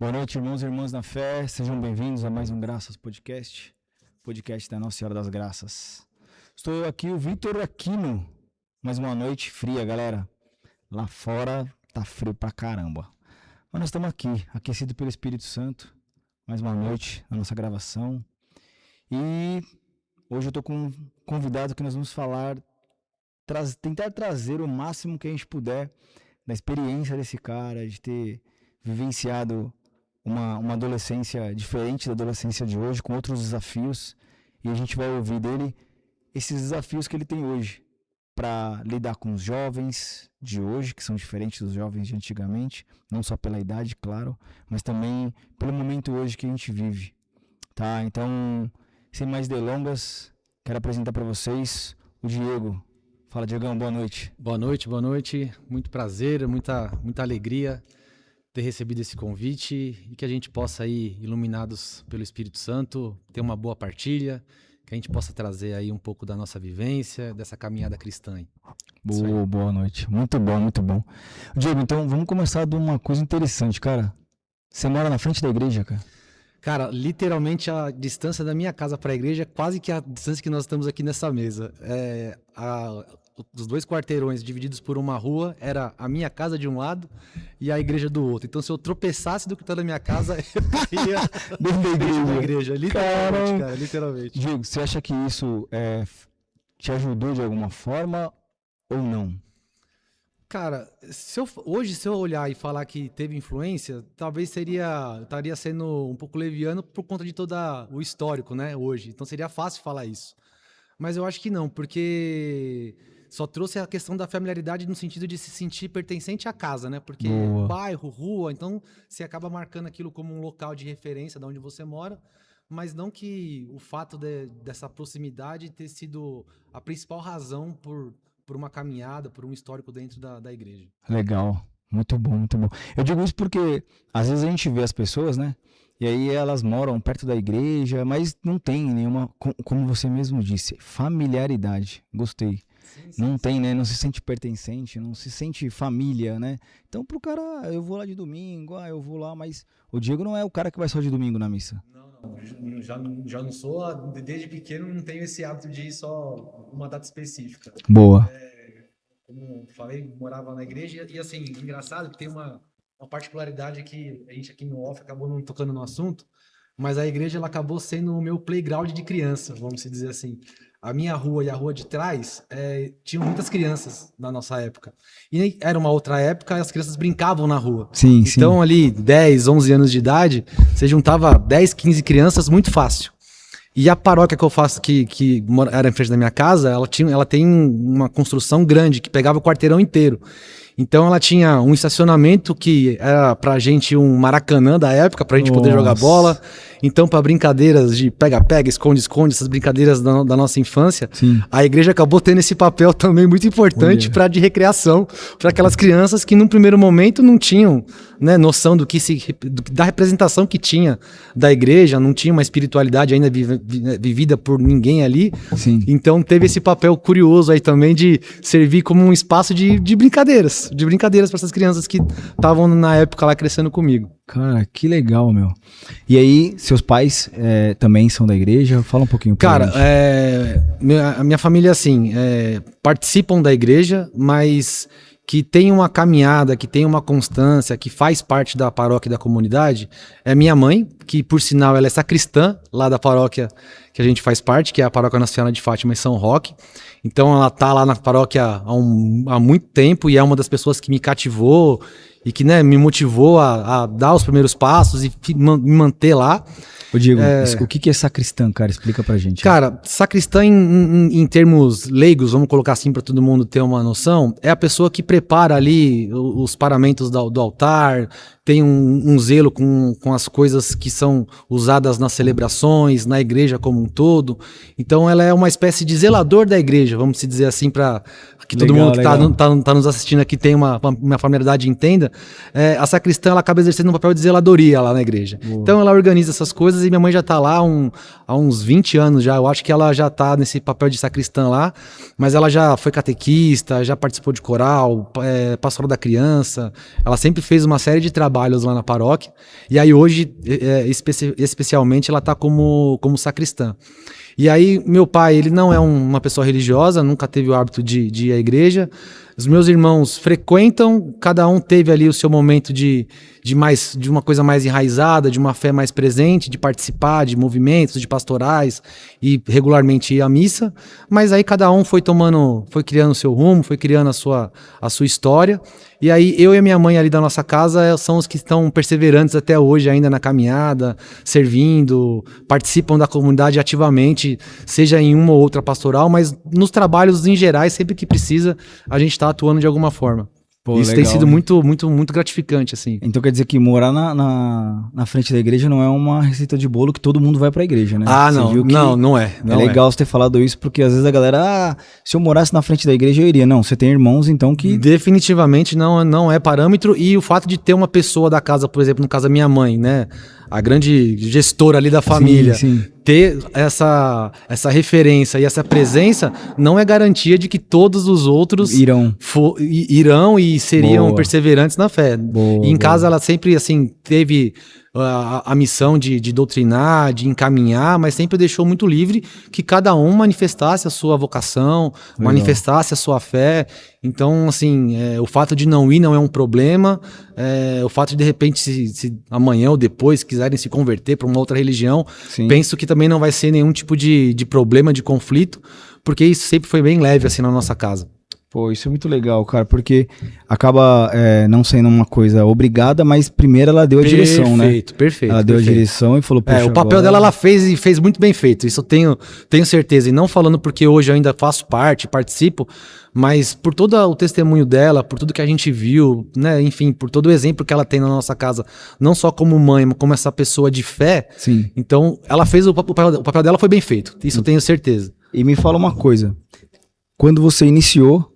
Boa noite, irmãos e irmãs na fé. Sejam bem-vindos a mais um Graças Podcast, podcast da Nossa Senhora das Graças. Estou aqui, o Vitor Aquino. Mais uma noite fria, galera. Lá fora tá frio pra caramba. Mas nós estamos aqui, aquecido pelo Espírito Santo. Mais uma noite na nossa gravação. E hoje eu tô com um convidado que nós vamos falar, tentar trazer o máximo que a gente puder da experiência desse cara, de ter vivenciado uma adolescência diferente da adolescência de hoje, com outros desafios, e a gente vai ouvir dele esses desafios que ele tem hoje para lidar com os jovens de hoje, que são diferentes dos jovens de antigamente, não só pela idade, claro, mas também pelo momento hoje que a gente vive, tá? Então, sem mais delongas, quero apresentar para vocês o Diego. Fala, Diegão, boa noite. Boa noite, muito prazer, muita alegria ter recebido esse convite e que a gente possa aí, iluminados pelo Espírito Santo, ter uma boa partilha, que a gente possa trazer aí um pouco da nossa vivência, dessa caminhada cristã aí. Boa noite, muito bom. Diego, então vamos começar de uma coisa interessante, cara. Você mora na frente da igreja, cara? Cara, literalmente a distância da minha casa para a igreja é quase que a distância que nós estamos aqui nessa mesa. Os dois quarteirões divididos por uma rua era a minha casa de um lado e a igreja do outro. Então, se eu tropeçasse do que está na minha casa, eu ia dentro da igreja. Literalmente, cara, literalmente. Diego, você acha que isso te ajudou de alguma forma ou não? Cara, se eu olhar e falar que teve influência, talvez estaria sendo um pouco leviano por conta de todo o histórico, né, hoje. Então seria fácil falar isso. Mas eu acho que não, porque só trouxe a questão da familiaridade no sentido de se sentir pertencente à casa, né? Porque bairro, rua, então você acaba marcando aquilo como um local de referência de onde você mora, mas não que o fato dessa proximidade ter sido a principal razão por uma caminhada, por um histórico dentro da igreja. Legal, muito bom. Eu digo isso porque às vezes a gente vê as pessoas, né? E aí elas moram perto da igreja, mas não tem nenhuma, como você mesmo disse, familiaridade. Gostei. Sim, tem, né? Não se sente pertencente, não se sente família, né? Então pro cara, eu vou lá de domingo, eu vou lá, mas o Diego não é o cara que vai só de domingo na missa. Não, já não sou, desde pequeno não tenho esse hábito de ir só uma data específica. Boa. Como falei, morava na igreja e assim, engraçado que tem uma particularidade que a gente aqui no off acabou não tocando no assunto, mas a igreja ela acabou sendo o meu playground de criança, vamos dizer assim. A minha rua e a rua de trás tinham muitas crianças na nossa época. E era uma outra época, as crianças brincavam na rua. Sim. Então ali, 10, 11 anos de idade, você juntava 10, 15 crianças muito fácil. E a paróquia que eu faço, que era em frente da minha casa, ela tem uma construção grande, que pegava o quarteirão inteiro. Então ela tinha um estacionamento que era pra gente um Maracanã da época, pra gente poder jogar bola. Então, para brincadeiras de pega-pega, esconde-esconde, essas brincadeiras da nossa infância, sim, a igreja acabou tendo esse papel também muito importante de recreação para aquelas crianças que num primeiro momento não tinham, né, noção da representação que tinha da igreja, não tinha uma espiritualidade ainda vivida por ninguém ali. Sim. Então teve esse papel curioso aí também de servir como um espaço de brincadeiras para essas crianças que estavam na época lá crescendo comigo. Cara, que legal, meu. E aí, seus pais também são da igreja? Fala um pouquinho pra gente. Cara, a minha família, assim, participam da igreja, mas que tem uma caminhada, que tem uma constância, que faz parte da paróquia e da comunidade, é minha mãe, que por sinal ela é sacristã lá da paróquia que a gente faz parte, que é a Paróquia Nossa Senhora de Fátima em São Roque. Então ela tá lá na paróquia há muito tempo e é uma das pessoas que me cativou e que, né, me motivou a dar os primeiros passos e me manter lá. Ô Diego, o que é sacristã, cara? Explica pra gente. Cara, sacristã em termos leigos, vamos colocar assim para todo mundo ter uma noção, é a pessoa que prepara ali os paramentos do altar, tem um zelo com as coisas que são usadas nas celebrações, na igreja como um todo. Então ela é uma espécie de zelador da igreja, vamos dizer assim, para que todo mundo que tá nos assistindo aqui tenha uma familiaridade e entenda. A sacristã ela acaba exercendo um papel de zeladoria lá na igreja. Então ela organiza essas coisas e minha mãe já tá lá há uns 20 anos já. Eu acho que ela já tá nesse papel de sacristã lá, mas ela já foi catequista, já participou de coral, pastoral da criança. Ela sempre fez uma série de trabalhos trabalhos lá na paróquia. E aí hoje, especialmente, ela está como sacristã. E aí meu pai, ele não é uma pessoa religiosa, nunca teve o hábito de ir à igreja. Os meus irmãos frequentam, cada um teve ali o seu momento de uma coisa mais enraizada, de uma fé mais presente, de participar de movimentos, de pastorais e regularmente ir à missa, mas aí cada um foi criando o seu rumo, foi criando a sua história, e aí eu e a minha mãe ali da nossa casa são os que estão perseverantes até hoje ainda na caminhada, servindo, participam da comunidade ativamente, seja em uma ou outra pastoral, mas nos trabalhos em geral, sempre que precisa, a gente está atuando de alguma forma. Pô, isso legal, tem sido muito, muito, muito gratificante, assim. Então quer dizer que morar na frente da igreja não é uma receita de bolo que todo mundo vai pra igreja, né? Ah, Você não, viu que não é. É legal você ter falado isso, porque às vezes a galera, se eu morasse na frente da igreja eu iria. Não, você tem irmãos então que... Definitivamente não é parâmetro, e o fato de ter uma pessoa da casa, por exemplo, no caso da minha mãe, né? A grande gestora ali da família, sim. Ter essa referência e essa presença não é garantia de que todos os outros irão e seriam perseverantes na fé. E em casa ela sempre assim teve a missão de doutrinar, de encaminhar, mas sempre deixou muito livre que cada um manifestasse a sua vocação, manifestasse a sua fé. Então, assim, o fato de não ir não é um problema, o fato de repente, se amanhã ou depois quiserem se converter para uma outra religião, penso que também não vai ser nenhum tipo de problema, de conflito, porque isso sempre foi bem leve assim na nossa casa. Pô, isso é muito legal, cara, porque acaba não sendo uma coisa obrigada, mas primeiro ela deu a direção, né? Perfeito. Ela deu a direção e falou, poxa, o papel dela ela fez e fez muito bem feito, isso eu tenho certeza, e não falando porque hoje eu ainda faço parte, participo, mas por todo o testemunho dela, por tudo que a gente viu, né, enfim, por todo o exemplo que ela tem na nossa casa, não só como mãe, mas como essa pessoa de fé. Sim. Então ela fez o papel dela foi bem feito, isso eu tenho certeza. E me fala uma coisa, quando você iniciou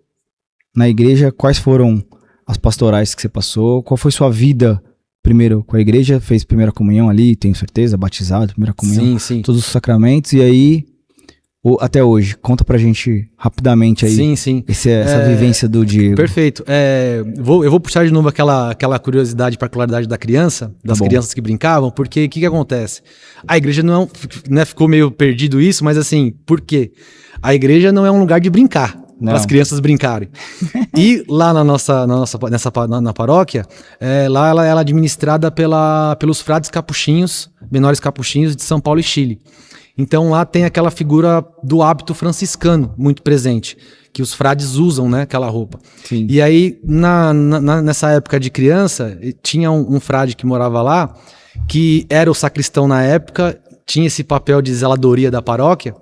na igreja, quais foram as pastorais que você passou? Qual foi sua vida primeiro com a igreja? Fez primeira comunhão ali, tenho certeza, batizado, primeira comunhão, sim. Todos os sacramentos, e aí até hoje, conta pra gente rapidamente aí essa vivência do Diego. Perfeito. Eu vou puxar de novo aquela curiosidade, particularidade da criança, das crianças que brincavam, porque o que acontece? A igreja não ficou meio perdido isso, mas assim, por quê? A igreja não é um lugar de brincar, para as crianças brincarem. E lá na paróquia, lá ela é administrada pelos frades capuchinhos, menores capuchinhos de São Paulo e Chile. Então lá tem aquela figura do hábito franciscano muito presente, que os frades usam, né, aquela roupa. Sim. E aí, nessa época de criança, tinha um frade que morava lá, que era o sacristão na época, tinha esse papel de zeladoria da paróquia,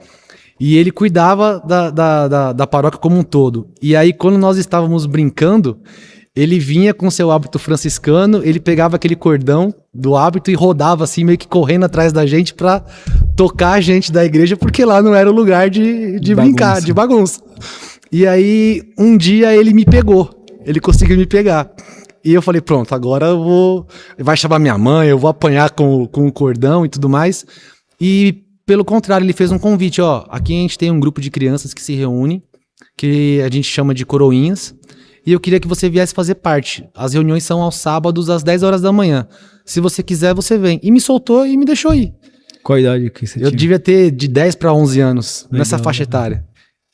e ele cuidava da paróquia como um todo. E aí, quando nós estávamos brincando, ele vinha com seu hábito franciscano, ele pegava aquele cordão do hábito e rodava assim, meio que correndo atrás da gente para tocar a gente da igreja, porque lá não era o lugar de brincar, de bagunça. E aí, um dia ele me pegou, ele conseguiu me pegar. E eu falei, pronto, agora vai chamar minha mãe, eu vou apanhar com o cordão e tudo mais. E pelo contrário, ele fez um convite, aqui a gente tem um grupo de crianças que se reúne, que a gente chama de coroinhas, e eu queria que você viesse fazer parte. As reuniões são aos sábados, às 10 horas da manhã. Se você quiser, você vem. E me soltou e me deixou ir. Qual a idade que você tinha? Eu devia ter de 10 para 11 anos, nessa faixa etária.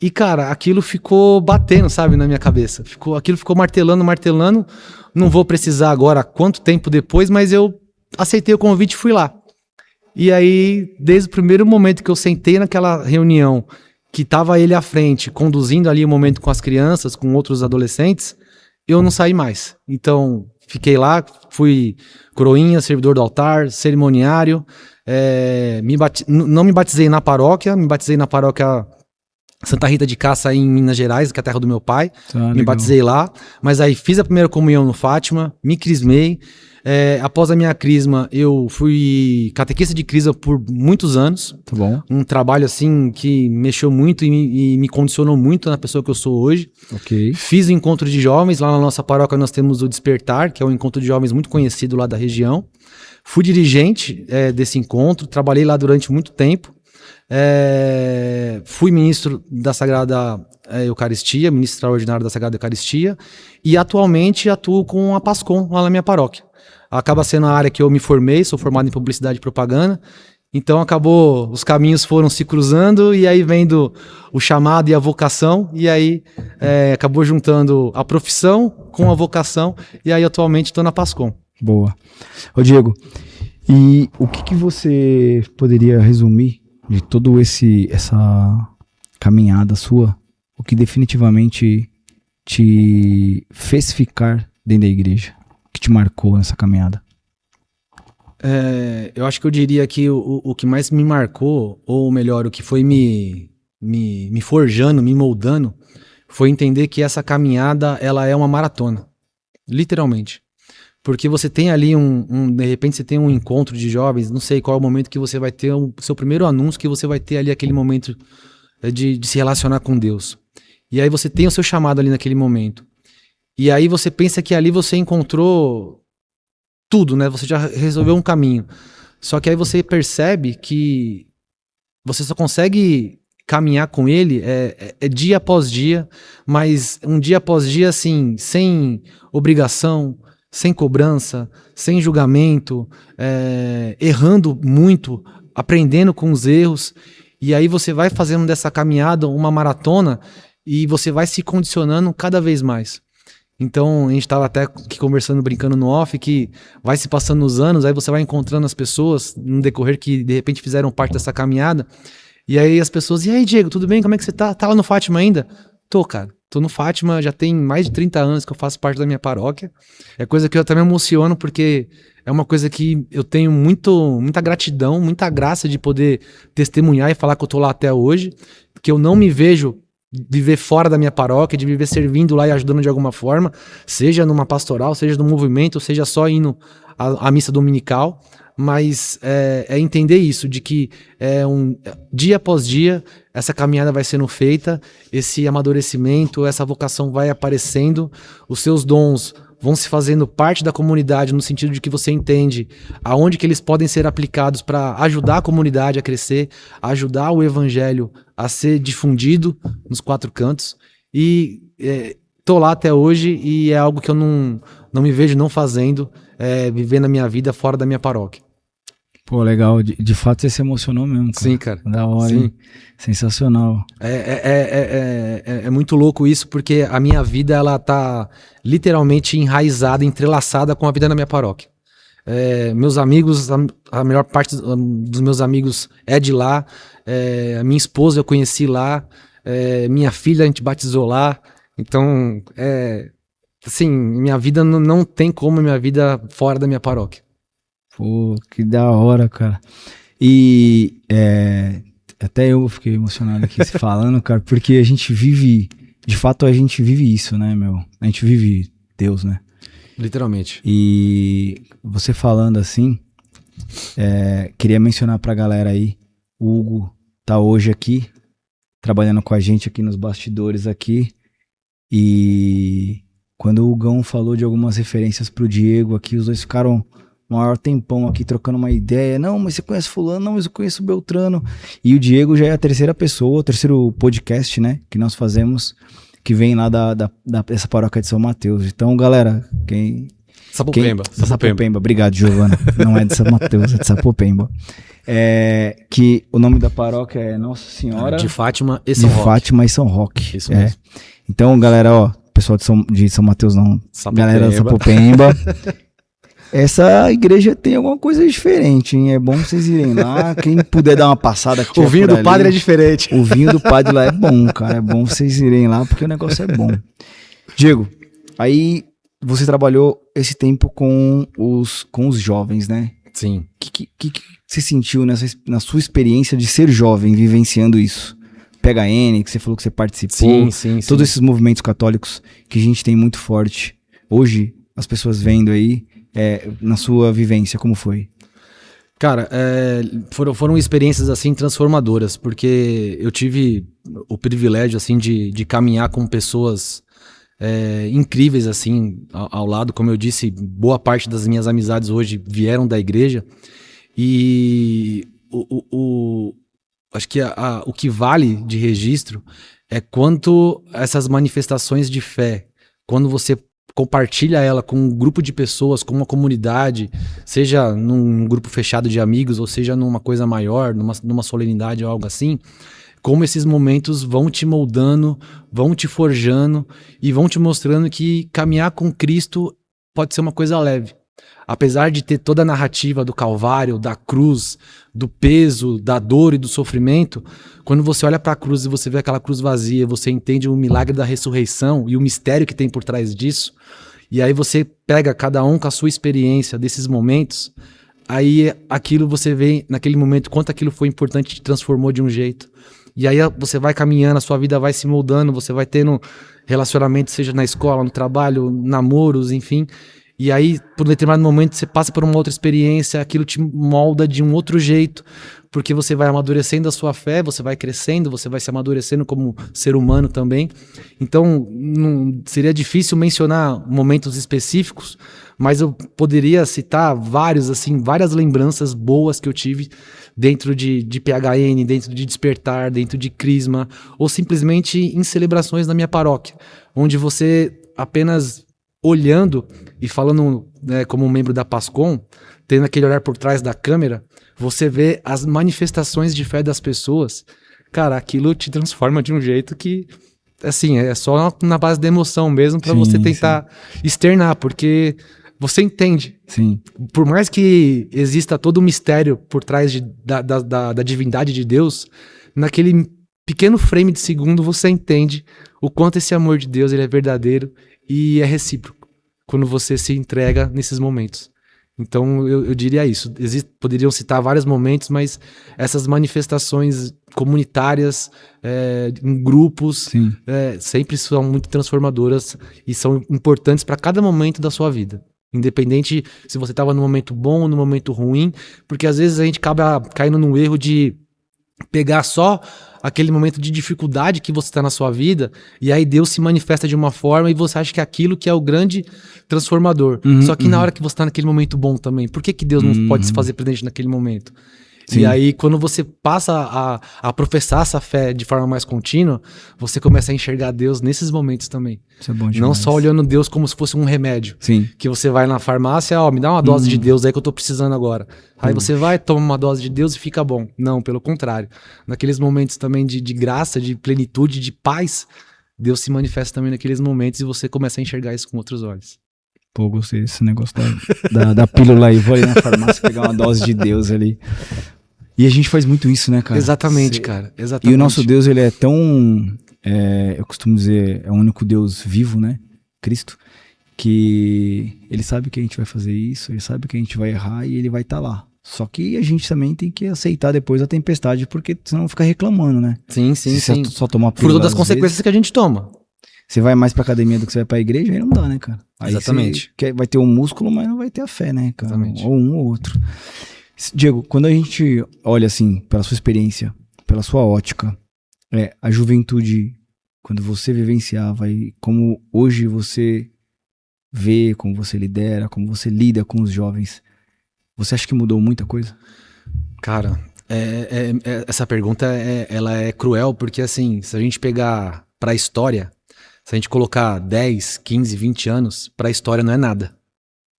E, cara, aquilo ficou batendo, sabe, na minha cabeça. Aquilo ficou martelando. Não vou precisar agora quanto tempo depois, mas eu aceitei o convite e fui lá. E aí, desde o primeiro momento que eu sentei naquela reunião, que estava ele à frente, conduzindo ali o momento com as crianças, com outros adolescentes, eu não saí mais. Então, fiquei lá, fui coroinha, servidor do altar, cerimoniário, não me batizei na paróquia, me batizei na paróquia Santa Rita de Cássia em Minas Gerais, que é a terra do meu pai, me batizei lá, mas aí fiz a primeira comunhão no Fátima, me crismei. Após a minha crisma, eu fui catequista de crisma por muitos anos. Tá bom. Um trabalho assim que mexeu muito e me condicionou muito na pessoa que eu sou hoje. Ok. Fiz o encontro de jovens, lá na nossa paróquia nós temos o Despertar, que é um encontro de jovens muito conhecido lá da região. Fui dirigente desse encontro, trabalhei lá durante muito tempo. Fui ministro da Sagrada Eucaristia, ministro extraordinário da Sagrada Eucaristia, e atualmente atuo com a PASCOM lá na minha paróquia. Acaba sendo a área que eu me formei, sou formado em publicidade e propaganda, então os caminhos foram se cruzando e aí vendo o chamado e a vocação, e aí acabou juntando a profissão com a vocação, e aí atualmente estou na PASCOM. Boa. Ô Diego, e o que você poderia resumir de todo essa caminhada sua, o que definitivamente te fez ficar dentro da igreja, o que te marcou nessa caminhada? Eu acho que eu diria que o que mais me marcou, ou melhor, o que foi me forjando, me moldando, foi entender que essa caminhada, ela é uma maratona, literalmente. Porque você tem ali de repente você tem um encontro de jovens, não sei qual é o momento que você vai ter o seu primeiro anúncio, que você vai ter ali aquele momento de se relacionar com Deus. E aí você tem o seu chamado ali naquele momento. E aí você pensa que ali você encontrou tudo, né? Você já resolveu um caminho. Só que aí você percebe que você só consegue caminhar com ele dia após dia, mas um dia após dia, assim, sem obrigação, sem cobrança, sem julgamento, errando muito, aprendendo com os erros, e aí você vai fazendo dessa caminhada uma maratona e você vai se condicionando cada vez mais. Então a gente estava até aqui conversando, brincando no off, que vai se passando os anos, aí você vai encontrando as pessoas no decorrer que de repente fizeram parte dessa caminhada, e aí as pessoas, e aí Diego, tudo bem? Como é que você tá? Tá lá no Fátima ainda? Tô, cara. Tô no Fátima, já tem mais de 30 anos que eu faço parte da minha paróquia. É coisa que eu até me emociono, porque é uma coisa que eu tenho muita gratidão, muita graça de poder testemunhar e falar que eu tô lá até hoje, que eu não me vejo viver fora da minha paróquia, de viver servindo lá e ajudando de alguma forma, seja numa pastoral, seja no movimento, seja só indo à missa dominical, mas entender isso, de que dia após dia essa caminhada vai sendo feita, esse amadurecimento, essa vocação vai aparecendo, os seus dons vão se fazendo parte da comunidade, no sentido de que você entende aonde que eles podem ser aplicados para ajudar a comunidade a crescer, ajudar o evangelho a ser difundido nos quatro cantos, e tô lá até hoje, e é algo que eu não me vejo não fazendo, vivendo a minha vida fora da minha paróquia. Pô, legal. De fato, você se emocionou mesmo, cara. Sim, cara. Da hora, Sim. Hein? Sensacional. É muito louco isso, porque a minha vida, ela tá literalmente enraizada, entrelaçada com a vida na minha paróquia. Meus amigos, a melhor parte dos meus amigos é de lá. A minha esposa eu conheci lá. Minha filha a gente batizou lá. Então, assim, minha vida não tem como minha vida fora da minha paróquia. Pô, que da hora, cara. E até eu fiquei emocionado aqui se falando, cara, porque a gente vive, de fato a gente vive isso, né, meu? A gente vive Deus, né? Literalmente. E você falando assim, queria mencionar pra galera aí, o Hugo tá hoje aqui, trabalhando com a gente aqui nos bastidores aqui, e quando o Hugão falou de algumas referências pro Diego aqui, os dois ficaram um maior tempão aqui trocando uma ideia. Não, mas você conhece fulano? Não, mas eu conheço o Beltrano. E o Diego já é a terceira pessoa, o terceiro podcast, né, que nós fazemos, que vem lá dessa paróquia de São Mateus. Então, galera, Sapopemba. Sapopemba. Obrigado, Giovana. Não é de São Mateus, é de Sapopemba. Que o nome da paróquia é Nossa Senhora de Fátima e São Roque. Fátima e São Roque. Isso mesmo. Então, galera, ó, pessoal de São Mateus não, galera da Sapopemba. Essa igreja tem alguma coisa diferente, hein? É bom vocês irem lá. Quem puder dar uma passada aqui. O vinho do padre é diferente. O vinho do padre lá é bom, cara. É bom vocês irem lá porque o negócio é bom. Diego, aí você trabalhou esse tempo com os jovens, né? Sim. O que você sentiu na sua experiência de ser jovem, vivenciando isso? PHN, que você falou que você participou. Sim. Todos esses movimentos católicos que a gente tem muito forte. Hoje, as pessoas vendo aí, na sua vivência, como foi? Cara, foram experiências assim transformadoras, porque eu tive o privilégio assim de caminhar com pessoas incríveis assim ao lado. Como eu disse, boa parte das minhas amizades hoje vieram da igreja, e acho que o que vale de registro é quanto essas manifestações de fé, quando você compartilha ela com um grupo de pessoas, com uma comunidade, seja num grupo fechado de amigos, ou seja numa coisa maior, numa solenidade ou algo assim, como esses momentos vão te moldando, vão te forjando e vão te mostrando que caminhar com Cristo pode ser uma coisa leve. Apesar de ter toda a narrativa do Calvário, da cruz, do peso, da dor e do sofrimento, quando você olha para a cruz e você vê aquela cruz vazia, você entende o milagre da ressurreição e o mistério que tem por trás disso, e aí você pega cada um com a sua experiência desses momentos, aí aquilo você vê naquele momento quanto aquilo foi importante, te transformou de um jeito. E aí você vai caminhando, a sua vida vai se moldando, você vai tendo relacionamento, seja na escola, no trabalho, namoros, enfim. E aí, por um determinado momento, você passa por uma outra experiência, aquilo te molda de um outro jeito, porque você vai amadurecendo a sua fé, você vai crescendo, você vai se amadurecendo como ser humano também. Então, seria difícil mencionar momentos específicos, mas eu poderia citar várias lembranças boas que eu tive dentro de PHN, dentro de Despertar, dentro de Crisma, ou simplesmente em celebrações na minha paróquia, onde você apenas olhando e falando, né, como um membro da PASCOM, tendo aquele olhar por trás da câmera, você vê as manifestações de fé das pessoas. Cara, aquilo te transforma de um jeito que, assim, é só na base da emoção mesmo para você tentar externar, porque você entende. Sim. Por mais que exista todo o mistério por trás da divindade de Deus, naquele pequeno frame de segundo você entende o quanto esse amor de Deus ele é verdadeiro e é recíproco quando você se entrega nesses momentos. Então eu diria isso. Poderiam citar vários momentos, mas essas manifestações comunitárias, em grupos, sempre são muito transformadoras e são importantes para cada momento da sua vida. Independente se você estava num momento bom ou num momento ruim, porque às vezes a gente acaba caindo num erro de pegar só aquele momento de dificuldade que você está na sua vida, e aí Deus se manifesta de uma forma e você acha que é aquilo que é o grande transformador. Só que na hora que você está naquele momento bom também, por que Deus não pode se fazer presente naquele momento? Sim. E aí, quando você passa a professar essa fé de forma mais contínua, você começa a enxergar Deus nesses momentos também. Isso é bom demais. Não só olhando Deus como se fosse um remédio. Sim. Que você vai na farmácia, me dá uma dose de Deus aí que eu tô precisando agora. Aí você vai, toma uma dose de Deus e fica bom. Não, pelo contrário. Naqueles momentos também de graça, de plenitude, de paz, Deus se manifesta também naqueles momentos e você começa a enxergar isso com outros olhos. Pô, gostei desse negócio da pílula aí. Vou ali na farmácia pegar uma dose de Deus ali. E a gente faz muito isso, né, cara? Exatamente, cara. Exatamente. E o nosso Deus, ele é tão... eu costumo dizer, é o único Deus vivo, né? Cristo. Que ele sabe que a gente vai fazer isso, ele sabe que a gente vai errar e ele vai estar lá. Só que a gente também tem que aceitar depois a tempestade, porque senão fica reclamando, né? Sim. Se só tomar pílula, fruto das consequências que a gente toma. Você vai mais pra academia do que você vai pra igreja, aí não dá, né, cara? Aí exatamente. Vai ter um músculo, mas não vai ter a fé, né, cara? Exatamente. Ou um ou outro. Diego, quando a gente olha assim, pela sua experiência, pela sua ótica, a juventude, quando você vivenciava e como hoje você vê, como você lidera, como você lida com os jovens, você acha que mudou muita coisa? Cara, essa pergunta ela é cruel, porque assim, se a gente pegar pra história, se a gente colocar 10, 15, 20 anos, pra história não é nada.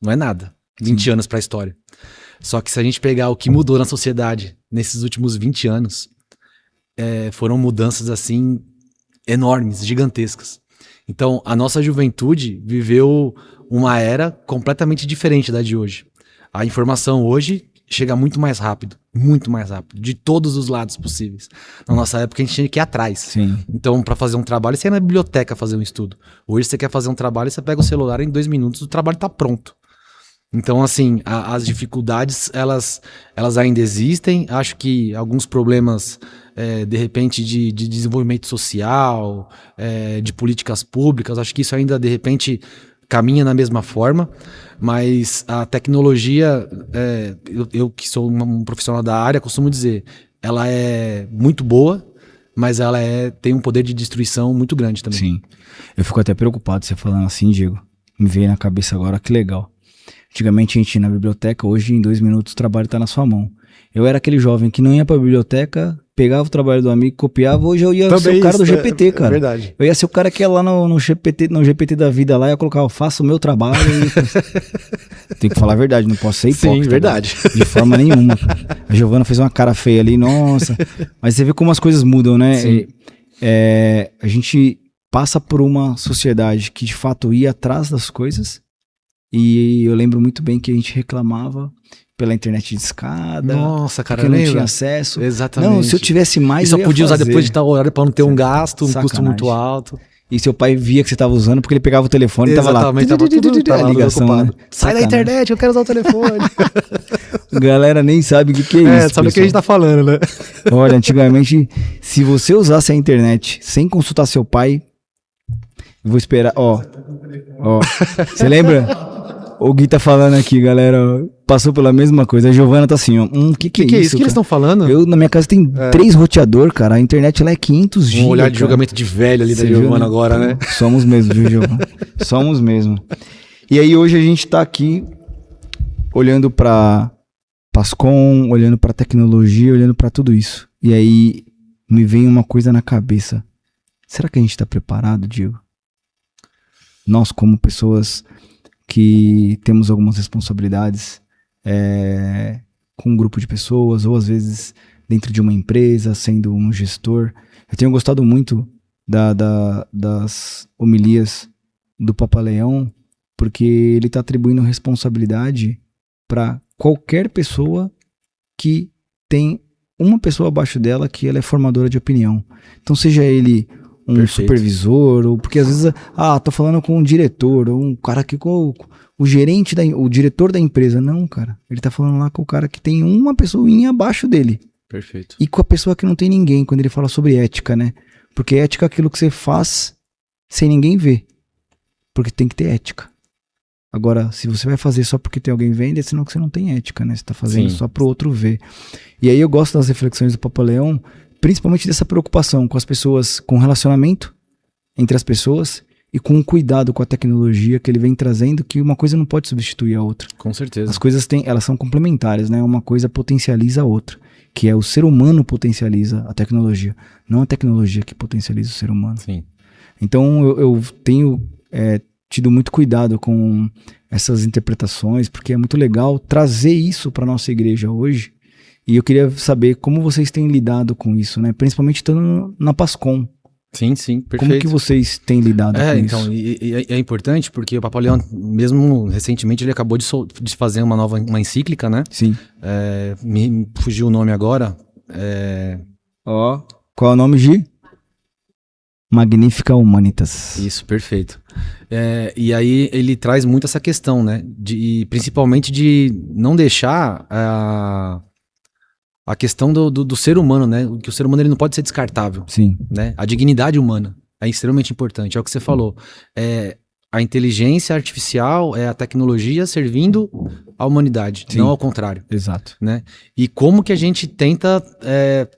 Não é nada. 20 anos pra história. Só que se a gente pegar o que mudou na sociedade nesses últimos 20 anos, foram mudanças assim enormes, gigantescas. Então, a nossa juventude viveu uma era completamente diferente da de hoje. A informação hoje chega muito mais rápido, de todos os lados possíveis. Na nossa época, a gente tinha que ir atrás. Sim. Então, para fazer um trabalho, você ia na biblioteca fazer um estudo. Hoje, você quer fazer um trabalho, você pega o celular, em 2 minutos o trabalho está pronto. Então, assim, as dificuldades, elas ainda existem. Acho que alguns problemas, de repente, de desenvolvimento social, de políticas públicas, acho que isso ainda, de repente, caminha na mesma forma. Mas a tecnologia, eu que sou um profissional da área, costumo dizer, ela é muito boa, mas ela tem um poder de destruição muito grande também. Sim. Eu fico até preocupado você falando assim, Diego. Me veio na cabeça agora, que legal. Antigamente a gente ia na biblioteca, hoje em 2 minutos o trabalho tá na sua mão. Eu era aquele jovem que não ia pra biblioteca, pegava o trabalho do amigo, copiava, hoje eu ia ser o cara do GPT, cara. É verdade. Eu ia ser o cara que ia lá no GPT da vida lá, ia colocar, eu faço o meu trabalho e... Tem que falar a verdade, não posso ser hipócrita. Sim, verdade. Cara. De forma nenhuma. A Giovana fez uma cara feia ali, nossa. Mas você vê como as coisas mudam, né? Sim. A gente passa por uma sociedade que de fato ia atrás das coisas, e eu lembro muito bem que a gente reclamava pela internet de escada. Nossa, cara, porque não tinha acesso. Exatamente. Não, se eu tivesse mais, e só eu ia podia usar fazer. depois de tal horário para não ter um gasto, um Sacanagem. custo muito alto. E seu pai via que você tava usando porque ele pegava o telefone e tava lá. Exatamente, tava tudo a ligação, ocupado. né? Sai da Sacanagem. internet, eu quero usar o telefone. Galera nem sabe o que é isso. Sabe o que a gente tá falando, né? Olha, antigamente, se você usasse a internet sem consultar seu pai, eu vou esperar, ó, você lembra? O Gui tá falando aqui, galera, passou pela mesma coisa. A Giovana tá assim, ó, que é isso? O que eles estão falando? Eu, na minha casa, tem 3 roteador, cara. A internet, ela é 500 GB. Um olhar de julgamento de velho ali da Giovana agora, né? Somos mesmo, viu, Giovana? Somos mesmo. E aí, hoje a gente tá aqui olhando pra Pascom, olhando pra tecnologia, olhando pra tudo isso. E aí, me vem uma coisa na cabeça. Será que a gente tá preparado, Diego? Nós, como pessoas que temos algumas responsabilidades com um grupo de pessoas, ou às vezes dentro de uma empresa, sendo um gestor. Eu tenho gostado muito das homilias do Papa Leão, porque ele está atribuindo responsabilidade para qualquer pessoa que tem uma pessoa abaixo dela que ela é formadora de opinião. Então seja ele um Perfeito. supervisor, ou porque às vezes, tô falando com um diretor, ou um cara que o gerente, o diretor da empresa. Não, cara, ele tá falando lá com o cara que tem uma pessoinha abaixo dele. Perfeito. E com a pessoa que não tem ninguém, quando ele fala sobre ética, né? Porque ética é aquilo que você faz sem ninguém ver. Porque tem que ter ética. Agora, se você vai fazer só porque tem alguém vendo, é sinal que você não tem ética, né? Você tá fazendo Sim. só pro outro ver. E aí eu gosto das reflexões do Papa Leão, principalmente dessa preocupação com as pessoas, com o relacionamento entre as pessoas e com o cuidado com a tecnologia que ele vem trazendo, que uma coisa não pode substituir a outra. Com certeza. As coisas elas são complementares, né? Uma coisa potencializa a outra, que é o ser humano potencializa a tecnologia, não a tecnologia que potencializa o ser humano. Sim. Então eu tenho tido muito cuidado com essas interpretações, porque é muito legal trazer isso para nossa igreja hoje. E eu queria saber como vocês têm lidado com isso, né? Principalmente estando na Pascom. Sim, perfeito. Como que vocês têm lidado com então, isso? E é importante porque o Papa Leão, mesmo recentemente, ele acabou de fazer uma encíclica, né? Sim. Me fugiu o nome agora. Qual é o nome de? Magnifica Humanitas. Isso, perfeito. E aí ele traz muito essa questão, né? Principalmente de não deixar a questão do ser humano, né? Que o ser humano ele não pode ser descartável. Sim. Né? A dignidade humana é extremamente importante. É o que você falou. A inteligência artificial é a tecnologia servindo à humanidade, Sim. não ao contrário. Exato. Né? E como que a gente tenta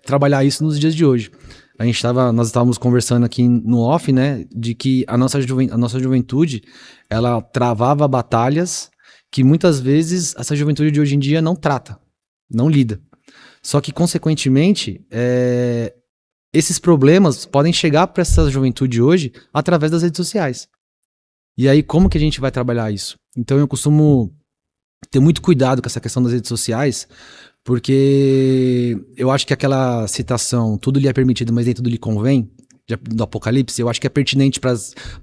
trabalhar isso nos dias de hoje? Nós estávamos conversando aqui no off, né? De que a nossa juventude, ela travava batalhas que muitas vezes essa juventude de hoje em dia não trata, não lida. Só que, consequentemente, esses problemas podem chegar para essa juventude hoje através das redes sociais. E aí, como que a gente vai trabalhar isso? Então, eu costumo ter muito cuidado com essa questão das redes sociais, porque eu acho que aquela citação, tudo lhe é permitido, mas nem tudo lhe convém, do Apocalipse, eu acho que é pertinente para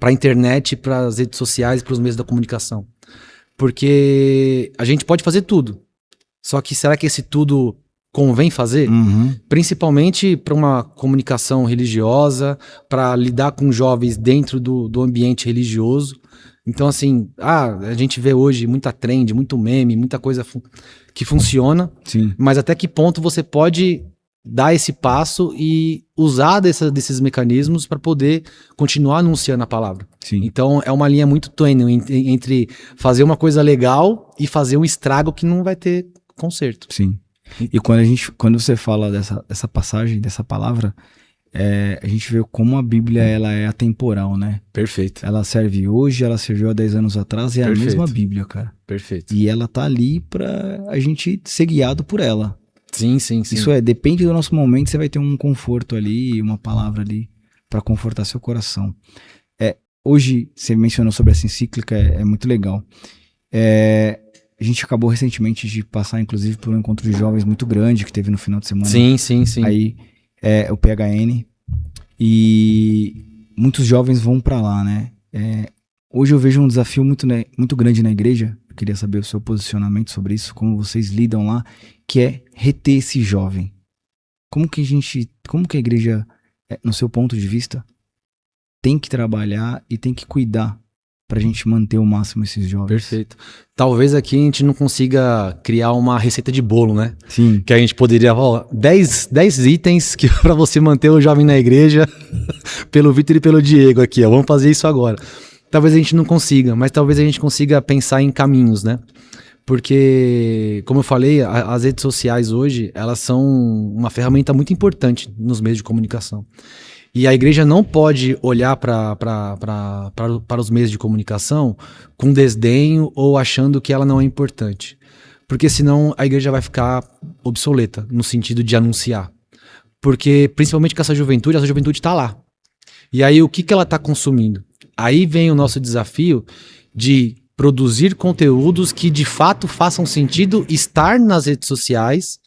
a internet, para as redes sociais, para os meios da comunicação. Porque a gente pode fazer tudo. Só que será que esse tudo convém fazer? Uhum. Principalmente para uma comunicação religiosa, para lidar com jovens dentro do ambiente religioso. Então, assim, a gente vê hoje muita trend, muito meme, muita coisa que funciona. Sim. Mas até que ponto você pode dar esse passo e usar desses mecanismos para poder continuar anunciando a palavra? Sim. Então, é uma linha muito tênue entre fazer uma coisa legal e fazer um estrago que não vai ter conserto. Sim. E quando você fala dessa passagem, dessa palavra, a gente vê como a Bíblia ela é atemporal, né? Perfeito. Ela serve hoje, ela serviu há 10 anos atrás, e é a mesma Bíblia, cara. Perfeito. E ela tá ali pra a gente ser guiado por ela. Sim. Isso depende do nosso momento, você vai ter um conforto ali, uma palavra ali pra confortar seu coração. Hoje, você mencionou sobre essa encíclica, é muito legal. A gente acabou recentemente de passar, inclusive, por um encontro de jovens muito grande que teve no final de semana. Sim. Aí, o PHN. E muitos jovens vão pra lá, né? Hoje eu vejo um desafio muito grande na igreja. Eu queria saber o seu posicionamento sobre isso, como vocês lidam lá, que é reter esse jovem. Como que a igreja, no seu ponto de vista, tem que trabalhar e tem que cuidar pra gente manter ao máximo esses jovens? Perfeito. Talvez aqui a gente não consiga criar uma receita de bolo, né? Sim. Que a gente poderia, 10 itens que para você manter o jovem na igreja, pelo Vitor e pelo Diego aqui, ó. Vamos fazer isso agora. Talvez a gente não consiga, mas talvez a gente consiga pensar em caminhos, né? Porque, como eu falei, as redes sociais hoje, elas são uma ferramenta muito importante nos meios de comunicação. E a igreja não pode olhar para os meios de comunicação com desdenho ou achando que ela não é importante. Porque senão a igreja vai ficar obsoleta no sentido de anunciar. Porque, principalmente com essa juventude está lá. E aí o que ela está consumindo? Aí vem o nosso desafio de produzir conteúdos que de fato façam sentido estar nas redes sociais,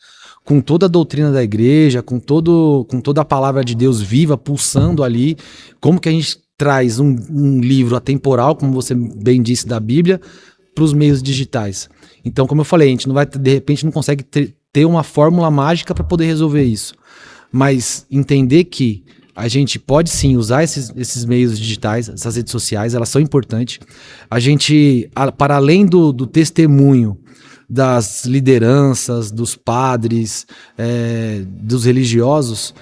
com toda a doutrina da igreja, com toda a palavra de Deus viva, pulsando ali. Como que a gente traz um livro atemporal, como você bem disse, da Bíblia, para os meios digitais? Então, como eu falei, a gente não vai, de repente, não consegue ter uma fórmula mágica para poder resolver isso. Mas entender que a gente pode sim usar esses meios digitais, essas redes sociais, elas são importantes. A gente, para além do testemunho das lideranças, dos padres, dos religiosos,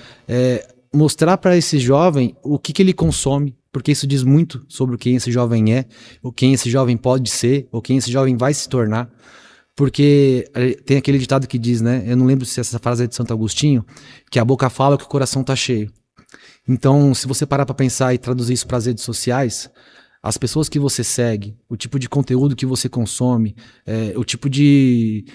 mostrar para esse jovem o que ele consome, porque isso diz muito sobre quem esse jovem é, ou quem esse jovem pode ser, ou quem esse jovem vai se tornar. Porque tem aquele ditado que diz, né? Eu não lembro se essa frase é de Santo Agostinho, que a boca fala que o coração tá cheio. Então, se você parar para pensar e traduzir isso para as redes sociais, as pessoas que você segue, o tipo de conteúdo que você consome, o tipo de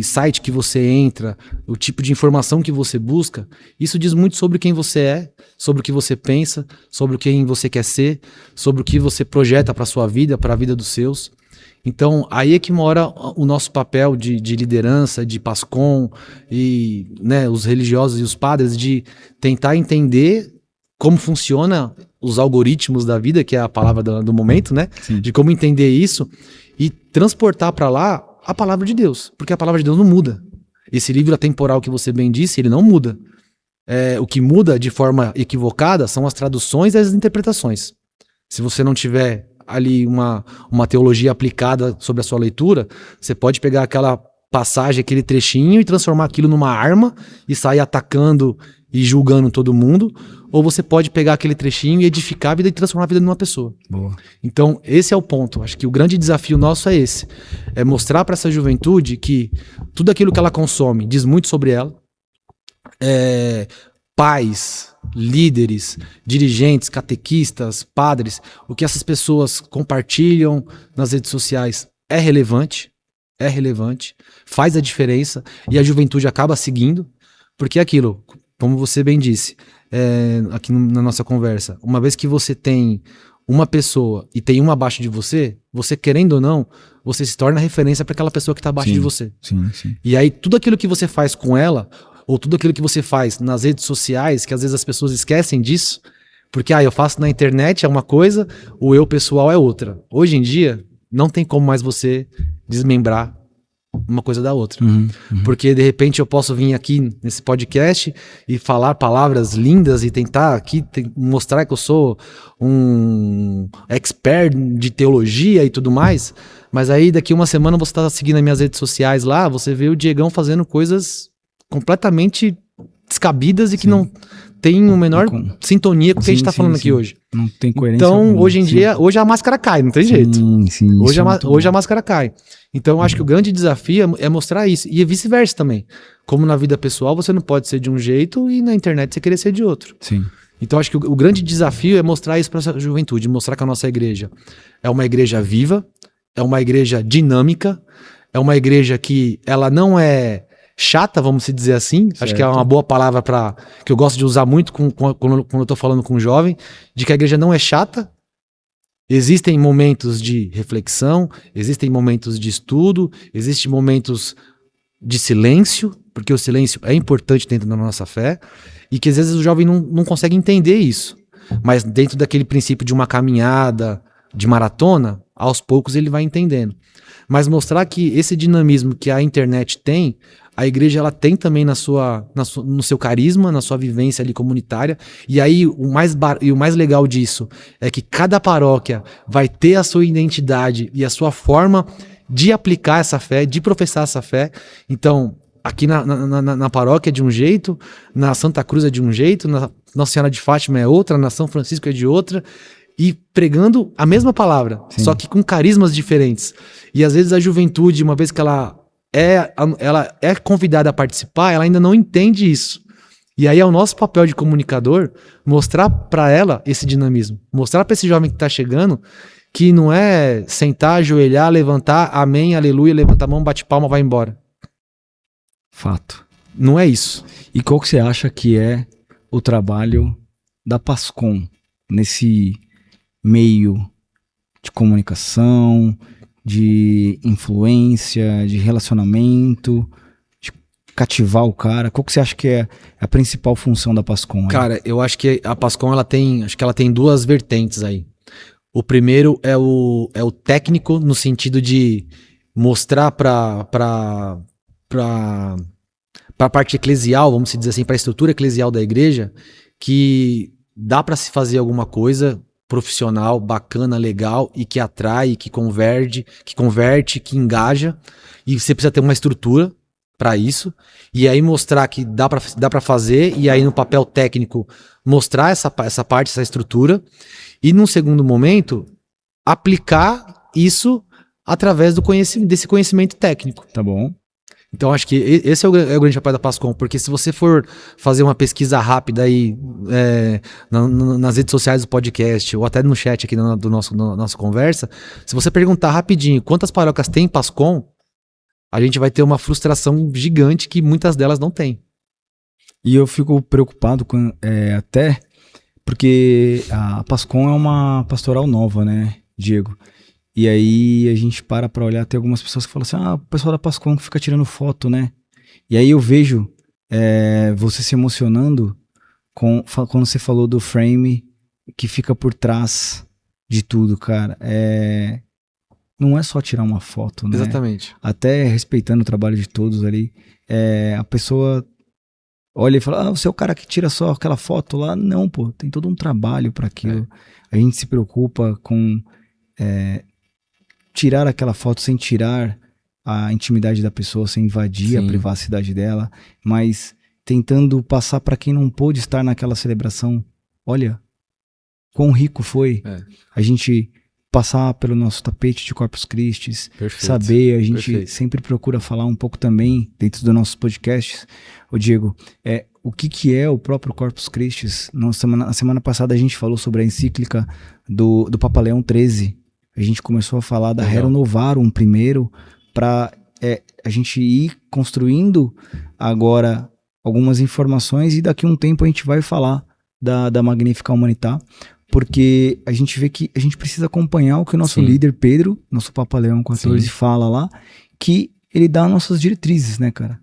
site que você entra, o tipo de informação que você busca, isso diz muito sobre quem você é, sobre o que você pensa, sobre quem você quer ser, sobre o que você projeta para a sua vida, para a vida dos seus. Então, aí é que mora o nosso papel de liderança, de PASCOM, e né, os religiosos e os padres, de tentar entender como funciona os algoritmos da vida, que é a palavra do momento, né? Sim. De como entender isso e transportar para lá a palavra de Deus, porque a palavra de Deus não muda. Esse livro atemporal que você bem disse, ele não muda. O que muda de forma equivocada são as traduções e as interpretações. Se você não tiver ali uma teologia aplicada sobre a sua leitura, você pode pegar aquela passagem, aquele trechinho e transformar aquilo numa arma e sair atacando e julgando todo mundo, ou você pode pegar aquele trechinho e edificar a vida e transformar a vida numa pessoa. Boa. Então, esse é o ponto. Acho que o grande desafio nosso é esse. É mostrar para essa juventude que tudo aquilo que ela consome diz muito sobre ela. Pais, líderes, dirigentes, catequistas, padres, o que essas pessoas compartilham nas redes sociais é relevante, faz a diferença e a juventude acaba seguindo, porque é aquilo, como você bem disse, aqui na nossa conversa, uma vez que você tem uma pessoa e tem uma abaixo de você querendo ou não, você se torna referência para aquela pessoa que está abaixo de você. Sim. E aí tudo aquilo que você faz com ela, ou tudo aquilo que você faz nas redes sociais, que às vezes as pessoas esquecem disso, porque eu faço na internet é uma coisa, o eu pessoal é outra. Hoje em dia, não tem como mais você desmembrar uma coisa da outra. Porque de repente eu posso vir aqui nesse podcast e falar palavras lindas e tentar aqui mostrar que eu sou um expert de teologia e tudo mais, mas aí daqui uma semana você tá seguindo as minhas redes sociais lá, você vê o Diegão fazendo coisas completamente descabidas e que não tem o menor Com- sintonia com o que a gente Sim, tá sim, falando sim. aqui hoje. Não tem coerência Então, alguma. hoje em Sim. dia, hoje a máscara cai, não tem jeito. Sim, sim, Hoje, isso é muito hoje bom. a máscara cai. Então, eu acho que o grande desafio é mostrar isso. E vice-versa também. Como na vida pessoal, você não pode ser de um jeito e na internet você querer ser de outro. Sim. Então, acho que o grande desafio é mostrar isso para essa juventude, mostrar que a nossa igreja é uma igreja viva, é uma igreja dinâmica, é uma igreja que ela não é chata, vamos se dizer assim. Acho que é Certo. uma boa palavra que eu gosto de usar muito quando eu estou falando com um jovem, de que a igreja não é chata. Existem momentos de reflexão, existem momentos de estudo, existem momentos de silêncio, porque o silêncio é importante dentro da nossa fé, e que às vezes o jovem não consegue entender isso. Mas dentro daquele princípio de uma caminhada, de maratona, aos poucos ele vai entendendo. Mas mostrar que esse dinamismo que a internet tem, a igreja ela tem também no seu carisma, na sua vivência ali comunitária. E aí o mais legal disso é que cada paróquia vai ter a sua identidade e a sua forma de aplicar essa fé, de professar essa fé. Então, aqui na paróquia é de um jeito, na Santa Cruz é de um jeito, na Nossa Senhora de Fátima é outra, na São Francisco é de outra, e pregando a mesma palavra, Sim. só que com carismas diferentes. E às vezes a juventude, uma vez que ela é convidada a participar, ela ainda não entende isso. E aí é o nosso papel de comunicador mostrar para ela esse dinamismo, mostrar para esse jovem que está chegando que não é sentar, ajoelhar, levantar, amém, aleluia, levanta a mão, bate palma, vai embora. Fato. Não é isso. E qual que você acha que é o trabalho da Pascom nesse meio de comunicação, de influência, de relacionamento, de cativar o cara? Qual que você acha que é a principal função da Pascom? Cara, eu acho que a Pascom ela tem duas vertentes aí. O primeiro é o técnico, no sentido de mostrar para a parte eclesial, vamos dizer assim, para a estrutura eclesial da igreja, que dá para se fazer alguma coisa profissional, bacana, legal e que atrai, que converte, que engaja, e você precisa ter uma estrutura para isso, e aí mostrar que dá para fazer, e aí no papel técnico mostrar essa parte, essa estrutura, e num segundo momento aplicar isso através desse conhecimento técnico. Tá bom. Então acho que esse é o grande papel da Pascom, porque se você for fazer uma pesquisa rápida aí nas redes sociais do podcast, ou até no chat aqui do nossa conversa, se você perguntar rapidinho quantas paróquias tem Pascom, a gente vai ter uma frustração gigante que muitas delas não têm. E eu fico preocupado com até porque a Pascom é uma pastoral nova, né, Diego? E aí a gente para olhar, tem algumas pessoas que falam assim, o pessoal da Pascom que fica tirando foto, né? E aí eu vejo você se emocionando quando você falou do frame que fica por trás de tudo, cara. Não é só tirar uma foto, né? Exatamente. Até respeitando o trabalho de todos ali, a pessoa olha e fala, você é o cara que tira só aquela foto lá? Não, pô, tem todo um trabalho para aquilo. A gente se preocupa com tirar aquela foto sem tirar a intimidade da pessoa, sem invadir a privacidade dela, mas tentando passar para quem não pôde estar naquela celebração, olha, quão rico foi a gente passar pelo nosso tapete de Corpus Christi, saber, a gente sempre procura falar um pouco também, dentro dos nossos podcasts, Diego, o que é o próprio Corpus Christi. Na semana passada a gente falou sobre a encíclica do Papa Leão XIII, a gente começou a falar da Rerum Novarum primeiro, para a gente ir construindo agora algumas informações, e daqui a um tempo a gente vai falar da Magnificat Humanitas, porque a gente vê que a gente precisa acompanhar o que o nosso líder Pedro, nosso Papa Leão XIV, fala lá, que ele dá nossas diretrizes, né, cara?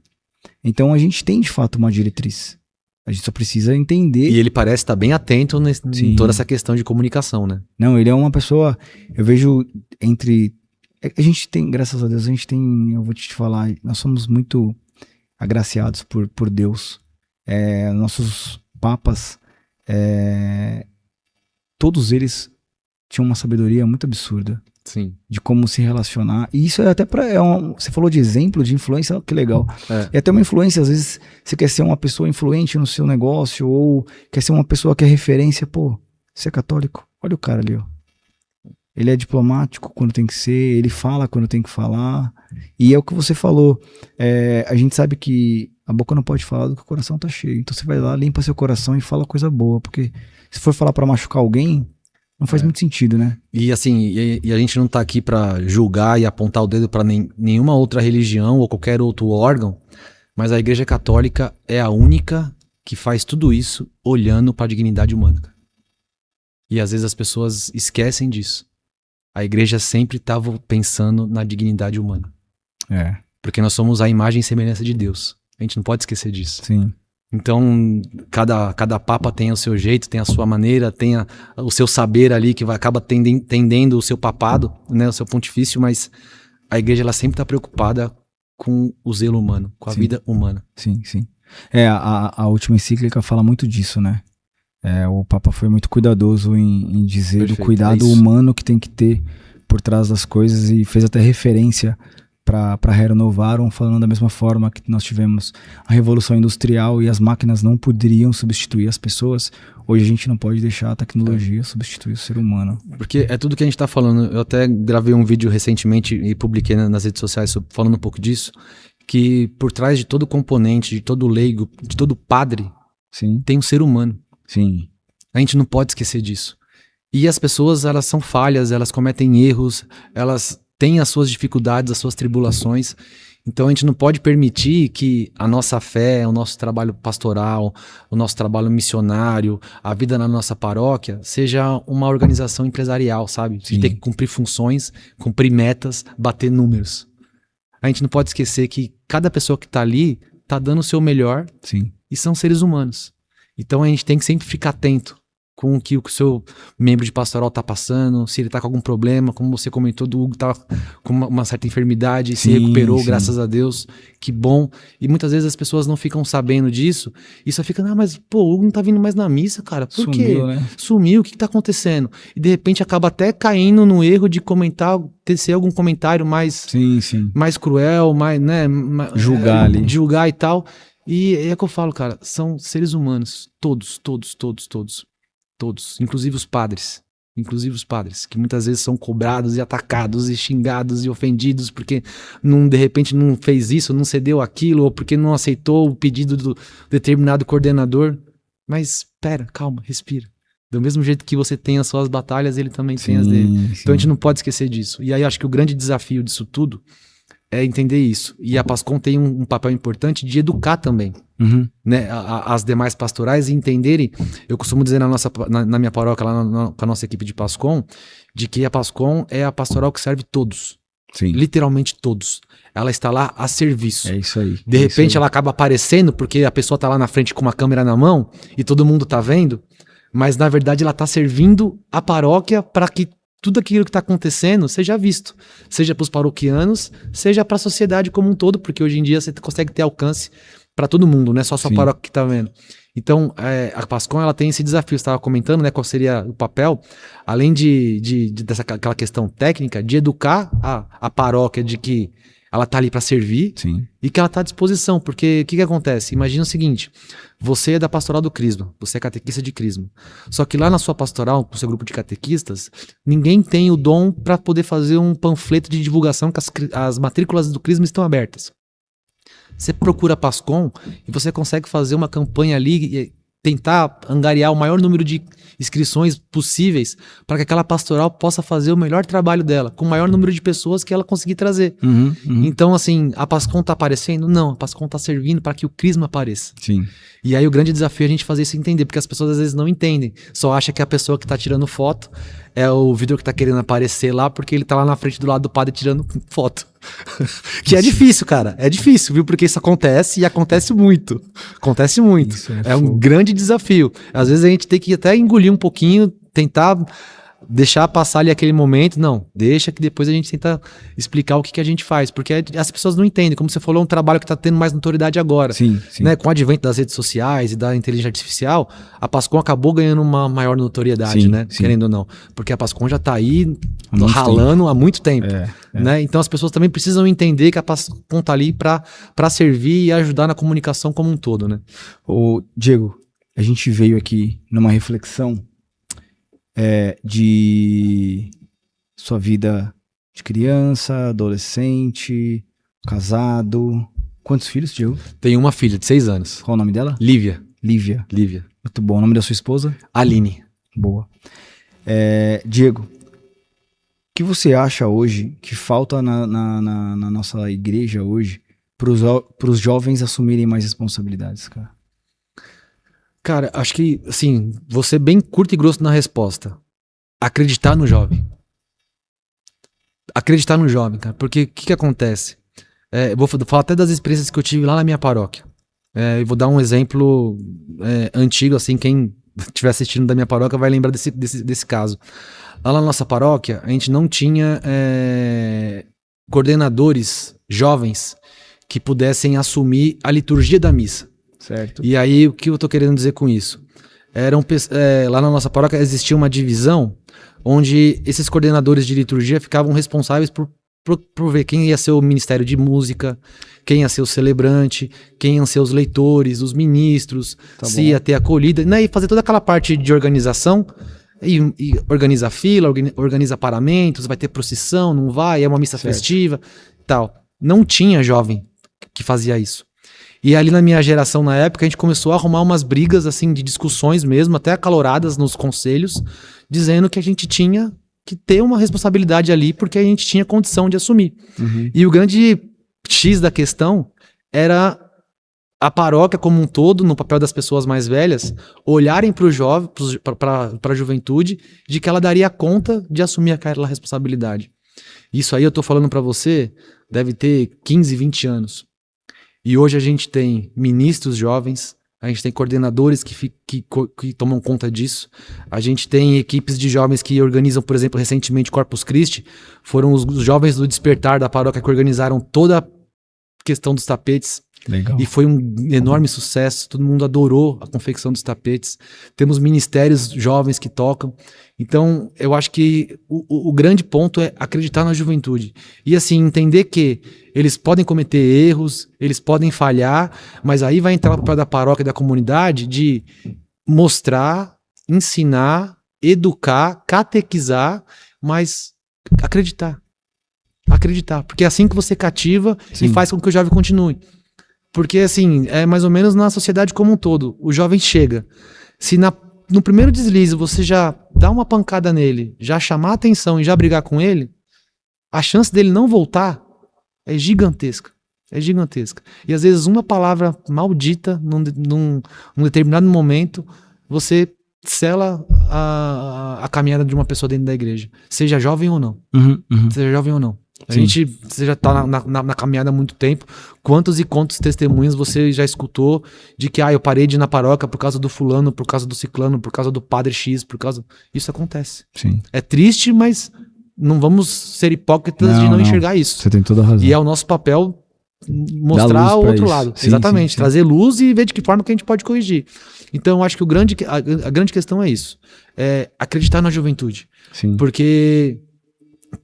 Então a gente tem de fato uma diretriz. A gente só precisa entender. E ele parece estar bem atento em toda essa questão de comunicação, né? Não, ele é uma pessoa, eu vejo a gente tem, graças a Deus, eu vou te falar, nós somos muito agraciados por Deus. Nossos papas, todos eles tinham uma sabedoria muito absurda. Sim. De como se relacionar. E isso é até você falou de exemplo, de influência, olha que legal. É até uma influência, às vezes você quer ser uma pessoa influente no seu negócio, ou quer ser uma pessoa que é referência. Pô, você é católico? Olha o cara ali, ó. Ele é diplomático quando tem que ser, ele fala quando tem que falar. E é o que você falou. A gente sabe que a boca não pode falar do que o coração tá cheio. Então você vai lá, limpa seu coração e fala coisa boa. Porque se for falar pra machucar alguém, não faz muito sentido, né? E assim, e a gente não tá aqui pra julgar e apontar o dedo pra nenhuma outra religião ou qualquer outro órgão, mas a Igreja Católica é a única que faz tudo isso olhando pra dignidade humana. E às vezes as pessoas esquecem disso. A igreja sempre estava pensando na dignidade humana. Porque nós somos a imagem e semelhança de Deus. A gente não pode esquecer disso. Sim. Então, cada papa tem o seu jeito, tem a sua maneira, tem o seu saber ali, que acaba tendendo o seu papado, né, o seu pontifício, mas a igreja ela sempre está preocupada com o zelo humano, com a vida humana. Sim, sim. A última encíclica fala muito disso, né? O Papa foi muito cuidadoso em dizer do cuidado humano que tem que ter por trás das coisas, e fez até referência para Rerum Novarum, falando da mesma forma que nós tivemos a Revolução Industrial e as máquinas não poderiam substituir as pessoas. Hoje a gente não pode deixar a tecnologia substituir o ser humano. Porque é tudo que a gente está falando. Eu até gravei um vídeo recentemente e publiquei nas redes sociais falando um pouco disso, que por trás de todo componente, de todo leigo, de todo padre, sim, tem um ser humano. Sim. A gente não pode esquecer disso. E as pessoas, elas são falhas, elas cometem erros, elas têm as suas dificuldades, as suas tribulações. Então a gente não pode permitir que a nossa fé, o nosso trabalho pastoral, o nosso trabalho missionário, a vida na nossa paróquia, seja uma organização empresarial, sabe? De ter que cumprir funções, cumprir metas, bater números. A gente não pode esquecer que cada pessoa que está ali está dando o seu melhor. Sim. E são seres humanos. Então a gente tem que sempre ficar atento com o que o seu membro de pastoral está passando, se ele está com algum problema, como você comentou, do Hugo tá com uma certa enfermidade, se recuperou, graças a Deus, que bom. E muitas vezes as pessoas não ficam sabendo disso, e só fica, mas pô, o Hugo não tá vindo mais na missa, cara, por quê? Né? Sumiu, o que tá acontecendo? E de repente acaba até caindo no erro de comentar, tecer algum comentário mais cruel, mais, né, julgar e tal. E é que eu falo, cara, são seres humanos, todos, inclusive os padres, que muitas vezes são cobrados e atacados e xingados e ofendidos porque de repente não fez isso, não cedeu aquilo, ou porque não aceitou o pedido do determinado coordenador. Mas espera, calma, respira. Do mesmo jeito que você tem as suas batalhas, ele também tem as dele. Então a gente não pode esquecer disso. E aí acho que o grande desafio disso tudo é entender isso. E a PASCOM tem um papel importante de educar também, né, as demais pastorais, e entenderem. Eu costumo dizer na minha paróquia, lá com a nossa equipe de PASCOM, de que a PASCOM é a pastoral que serve todos. Sim. Literalmente todos. Ela está lá a serviço. É isso aí. De repente ela acaba aparecendo porque a pessoa está lá na frente com uma câmera na mão e todo mundo está vendo, mas na verdade ela está servindo a paróquia para que tudo aquilo que está acontecendo seja visto, seja para os paroquianos, seja para a sociedade como um todo, porque hoje em dia você consegue ter alcance para todo mundo, não é só a sua paróquia que está vendo. Então, a PASCOM, ela tem esse desafio, você estava comentando, né, qual seria o papel, além aquela questão técnica, de educar a paróquia de que ela está ali para servir. Sim. E que ela está à disposição, porque o que acontece? Imagina o seguinte, você é da pastoral do Crisma, você é catequista de Crisma, só que lá na sua pastoral, com o seu grupo de catequistas, ninguém tem o dom para poder fazer um panfleto de divulgação que as matrículas do Crisma estão abertas. Você procura a PASCOM e você consegue fazer uma campanha ali, tentar angariar o maior número de inscrições possíveis para que aquela pastoral possa fazer o melhor trabalho dela, com o maior número de pessoas que ela conseguir trazer. Então, assim, a PASCOM está aparecendo? Não, a PASCOM está servindo para que o Crisma apareça. Sim. E aí o grande desafio é a gente fazer isso entender, porque as pessoas às vezes não entendem, só acham que a pessoa que está tirando foto é o Vitor que está querendo aparecer lá, porque ele está lá na frente do lado do padre tirando foto. Que é difícil, cara, é difícil, viu? Porque isso acontece, e acontece muito. Acontece muito. É um grande desafio. Às vezes a gente tem que até engolir um pouquinho, tentar deixar passar ali aquele momento, não, deixa que depois a gente tenta explicar o que a gente faz, porque as pessoas não entendem, como você falou, é um trabalho que está tendo mais notoriedade agora, Sim. né? Com o advento das redes sociais e da inteligência artificial, a Pascom acabou ganhando uma maior notoriedade, né? Querendo ou não, porque a Pascom já está aí ralando há muito tempo, né? Então as pessoas também precisam entender que a Pascom está ali para servir e ajudar na comunicação como um todo, né? Ô, Diego, a gente veio aqui numa reflexão de sua vida de criança, adolescente, casado. Quantos filhos, Diego? Tenho uma filha de 6 anos. Qual o nome dela? Lívia. Lívia. Muito bom. O nome da sua esposa? Aline. Boa. Diego, o que você acha hoje que falta na nossa igreja hoje para os jovens assumirem mais responsabilidades, cara? Cara, acho que, assim, vou ser bem curto e grosso na resposta. Acreditar no jovem. Acreditar no jovem, cara. Porque o que acontece? Eu vou falar até das experiências que eu tive lá na minha paróquia. Eu vou dar um exemplo antigo, assim, quem estiver assistindo da minha paróquia vai lembrar desse caso. Lá na nossa paróquia, a gente não tinha coordenadores jovens que pudessem assumir a liturgia da missa. Certo. E aí, o que eu tô querendo dizer com isso? Lá na nossa paróquia existia uma divisão onde esses coordenadores de liturgia ficavam responsáveis por ver quem ia ser o ministério de música, quem ia ser o celebrante, quem iam ser os leitores, os ministros, se ia ter acolhida, né? E fazer toda aquela parte de organização, e organiza fila, organiza paramentos, vai ter procissão, não vai, é uma missa festiva, tal. Não tinha jovem que fazia isso. E ali na minha geração, na época, a gente começou a arrumar umas brigas, assim, de discussões mesmo, até acaloradas nos conselhos, dizendo que a gente tinha que ter uma responsabilidade ali, porque a gente tinha condição de assumir. Uhum. E o grande X da questão era a paróquia como um todo, no papel das pessoas mais velhas, olharem para a juventude, de que ela daria conta de assumir aquela responsabilidade. Isso aí eu tô falando para você, deve ter 15, 20 anos. E hoje a gente tem ministros jovens, a gente tem coordenadores que tomam conta disso, a gente tem equipes de jovens que organizam, por exemplo, recentemente Corpus Christi, foram os jovens do Despertar da paróquia que organizaram toda a questão dos tapetes. Legal. E foi um enorme sucesso, todo mundo adorou a confecção dos tapetes. Temos ministérios jovens que tocam. Então, eu acho que o grande ponto é acreditar na juventude. E assim, entender que eles podem cometer erros, eles podem falhar, mas aí vai entrar o papel da paróquia e da comunidade de mostrar, ensinar, educar, catequizar, mas acreditar. Acreditar, porque é assim que você cativa e faz com que o jovem continue. Porque, assim, é mais ou menos na sociedade como um todo. O jovem chega. Se no primeiro deslize você já dá uma pancada nele, já chamar a atenção e já brigar com ele, a chance dele não voltar é gigantesca. É gigantesca. E às vezes uma palavra maldita num determinado momento, você sela a caminhada de uma pessoa dentro da igreja. Seja jovem ou não. Seja jovem ou não. Você já tá na caminhada há muito tempo. Quantos e quantos testemunhos você já escutou de que eu parei de ir na paróquia por causa do fulano, por causa do ciclano, por causa do padre X, por causa... Isso acontece. Sim. É triste, mas não vamos ser hipócritas de não enxergar isso. Você tem toda a razão. E é o nosso papel mostrar o outro lado. Sim, exatamente. sim. Trazer luz e ver de que forma que a gente pode corrigir. Então, eu acho que a grande questão é isso. É acreditar na juventude. Sim. Porque...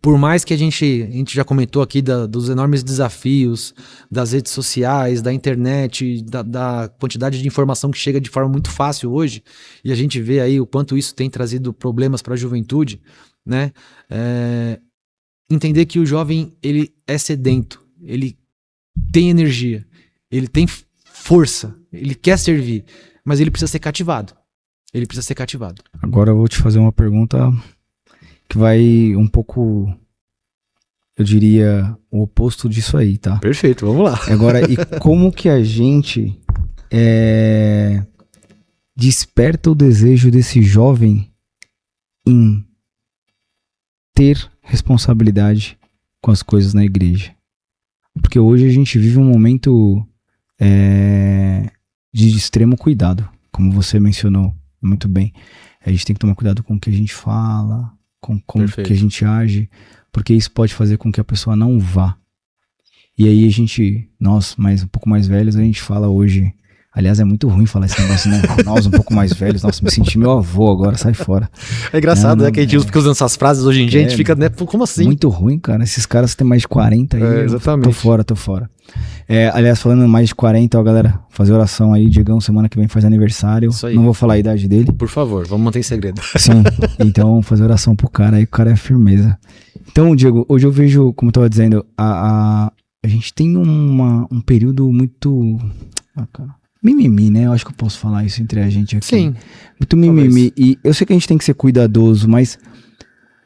por mais que a gente já comentou aqui dos enormes desafios das redes sociais, da internet, da quantidade de informação que chega de forma muito fácil hoje, e a gente vê aí o quanto isso tem trazido problemas para a juventude, né? Entender que o jovem, ele é sedento, ele tem energia, ele tem força, ele quer servir, mas ele precisa ser cativado. Ele precisa ser cativado. Agora eu vou te fazer uma pergunta que vai um pouco, eu diria, o oposto disso aí, tá? Perfeito, vamos lá. Agora, e como que a gente desperta o desejo desse jovem em ter responsabilidade com as coisas na igreja? Porque hoje a gente vive um momento de extremo cuidado, como você mencionou muito bem. A gente tem que tomar cuidado com o que a gente fala, como que a gente age, porque isso pode fazer com que a pessoa não vá. E aí nós, um pouco mais velhos, a gente fala hoje. Aliás, é muito ruim falar esse negócio, né? Nós, um pouco mais velhos, nossa, me senti meu avô agora, sai fora. É engraçado, né? Que a gente fica usando essas frases hoje em dia, a gente fica, né? Como assim? Muito ruim, cara. Esses caras têm mais de 40 aí. Exatamente. Tô fora. Aliás, falando mais de 40, ó, galera, fazer oração aí. Diegão, semana que vem faz aniversário. Isso aí. Não vou falar a idade dele. Por favor, vamos manter em segredo. Sim, então fazer oração pro cara aí, o cara é firmeza. Então, Diego, hoje eu vejo, como eu tava dizendo, a gente tem um período muito... mimimi, né? Eu acho que eu posso falar isso entre a gente aqui. Sim. Muito mimimi. E eu sei que a gente tem que ser cuidadoso, mas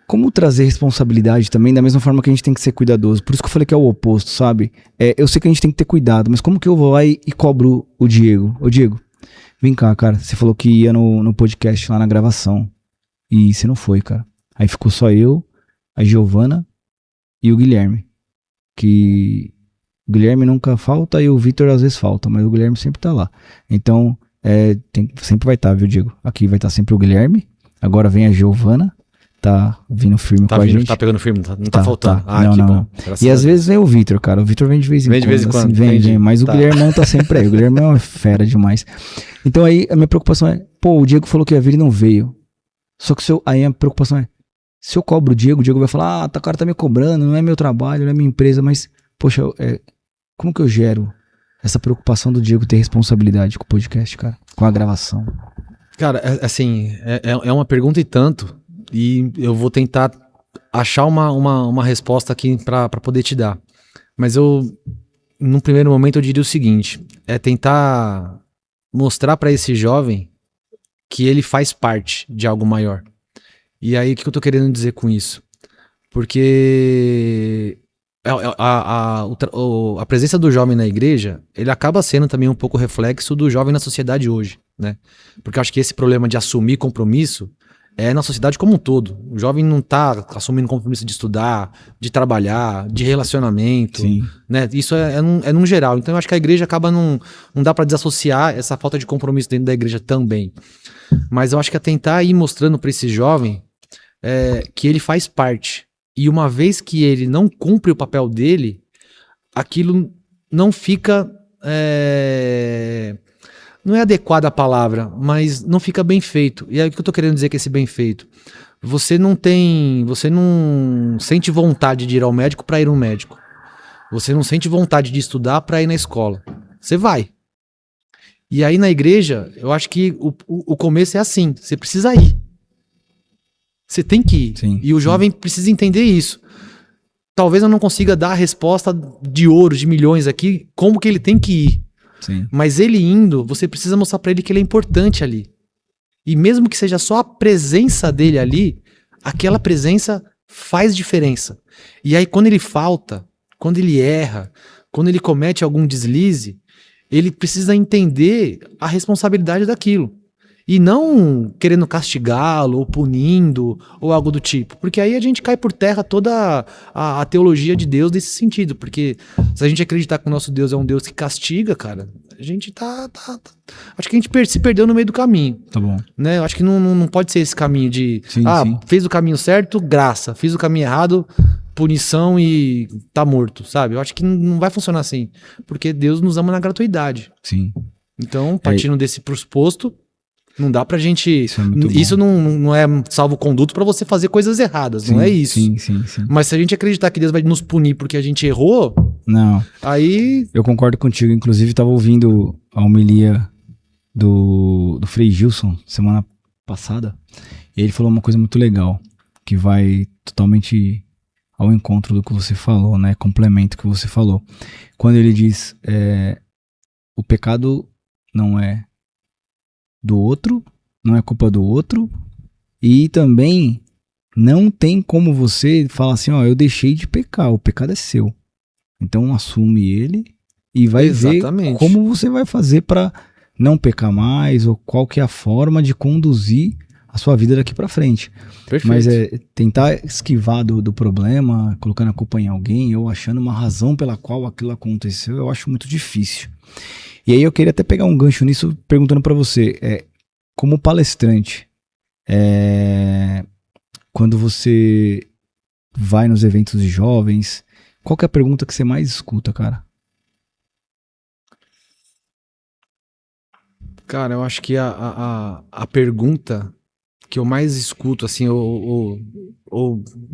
como trazer responsabilidade também da mesma forma que a gente tem que ser cuidadoso? Por isso que eu falei que é o oposto, sabe? Eu sei que a gente tem que ter cuidado, mas como que eu vou lá e cobro o Diego? Ô, Diego, vem cá, cara. Você falou que ia no podcast lá na gravação. E você não foi, cara. Aí ficou só eu, a Giovana e o Guilherme. Que... O Guilherme nunca falta e o Vitor às vezes falta, mas o Guilherme sempre tá lá. Então, sempre vai estar, viu, Diego? Aqui vai estar sempre o Guilherme. Agora vem a Giovana, tá vindo firme com a gente. Tá pegando firme, não tá faltando. Não. E às vezes vem o Vitor, cara. O Vitor vem de vez em quando. Vem, mas o Guilherme não tá sempre aí. O Guilherme é uma fera demais. Então aí a minha preocupação é, o Diego falou que ia vir e não veio. Só que aí a preocupação é, se eu cobro o Diego vai falar, o cara tá me cobrando, não é meu trabalho, não é minha empresa, mas, poxa, como que eu gero essa preocupação do Diego ter responsabilidade com o podcast, cara? Com a gravação? Cara, assim, é uma pergunta e tanto. E eu vou tentar achar uma resposta aqui pra poder te dar. Mas num primeiro momento, eu diria o seguinte. É tentar mostrar pra esse jovem que ele faz parte de algo maior. E aí, o que eu tô querendo dizer com isso? Porque... A presença do jovem na igreja, ele acaba sendo também um pouco reflexo do jovem na sociedade hoje, né? Porque eu acho que esse problema de assumir compromisso é na sociedade como um todo. O jovem não tá assumindo compromisso de estudar, de trabalhar, de relacionamento, Sim. Né? Isso é num geral. Então eu acho que a igreja acaba não dá para desassociar essa falta de compromisso dentro da igreja também. Mas eu acho que é tentar ir mostrando para esse jovem que ele faz parte. E uma vez que ele não cumpre o papel dele, aquilo não fica... não é adequada a palavra, mas não fica bem feito. E aí o que eu tô querendo dizer que esse bem feito? Você não sente vontade de ir ao médico para ir ao médico. Você não sente vontade de estudar para ir na escola. Você vai. E aí na igreja, eu acho que o começo é assim, você precisa ir. Você tem que ir. Sim, e o jovem precisa entender isso. Talvez eu não consiga dar a resposta de ouro, de milhões aqui, como que ele tem que ir. Sim. Mas ele indo, você precisa mostrar pra ele que ele é importante ali. E mesmo que seja só a presença dele ali, aquela presença faz diferença. E aí quando ele falta, quando ele erra, quando ele comete algum deslize, ele precisa entender a responsabilidade daquilo. E não querendo castigá-lo, ou punindo, ou algo do tipo. Porque aí a gente cai por terra toda a teologia de Deus nesse sentido. Porque se a gente acreditar que o nosso Deus é um Deus que castiga, cara, a gente acho que a gente se perdeu no meio do caminho. Tá bom. Né? Eu acho que não pode ser esse caminho de... Sim. Fez o caminho certo, graça. Fiz o caminho errado, punição e tá morto, sabe? Eu acho que não vai funcionar assim. Porque Deus nos ama na gratuidade. Sim. Então, partindo desse pressuposto... Não dá pra gente... Isso não é salvo-conduto pra você fazer coisas erradas, não é isso. Sim. Mas se a gente acreditar que Deus vai nos punir porque a gente errou... Não. Aí... Eu concordo contigo. Inclusive, estava ouvindo a homilia do Frei Gilson semana passada. E ele falou uma coisa muito legal, que vai totalmente ao encontro do que você falou, né? Complemento o que você falou. Quando ele diz, o pecado não é do outro, não é culpa do outro, e também não tem como você falar assim, ó, eu deixei de pecar, o pecado é seu. Então assume ele e vai ver como você vai fazer para não pecar mais, ou qual que é a forma de conduzir a sua vida daqui para frente. Perfeito. Mas tentar esquivar do problema, colocando a culpa em alguém, ou achando uma razão pela qual aquilo aconteceu, eu acho muito difícil. E aí eu queria até pegar um gancho nisso, perguntando para você, como palestrante, quando você vai nos eventos de jovens, qual que é a pergunta que você mais escuta, cara? Cara, eu acho que a pergunta que eu mais escuto, assim, ou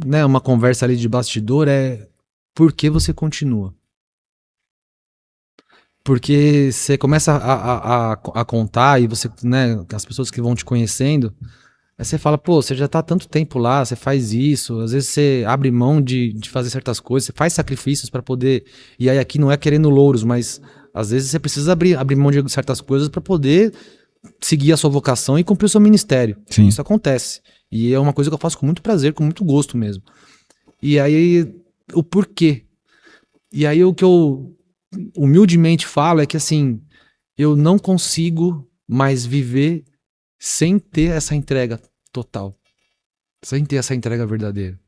né, uma conversa ali de bastidor é por que você continua? Porque você começa a contar e você, né, as pessoas que vão te conhecendo, aí você fala, pô, você já tá há tanto tempo lá, você faz isso, às vezes você abre mão de fazer certas coisas, você faz sacrifícios para poder, e aí aqui não é querendo louros, mas às vezes você precisa abrir mão de certas coisas para poder seguir a sua vocação e cumprir o seu ministério. Sim. Isso acontece. E é uma coisa que eu faço com muito prazer, com muito gosto mesmo. E aí, o porquê? E aí, o que eu humildemente falo é que, assim, eu não consigo mais viver sem ter essa entrega total. Sem ter essa entrega verdadeira.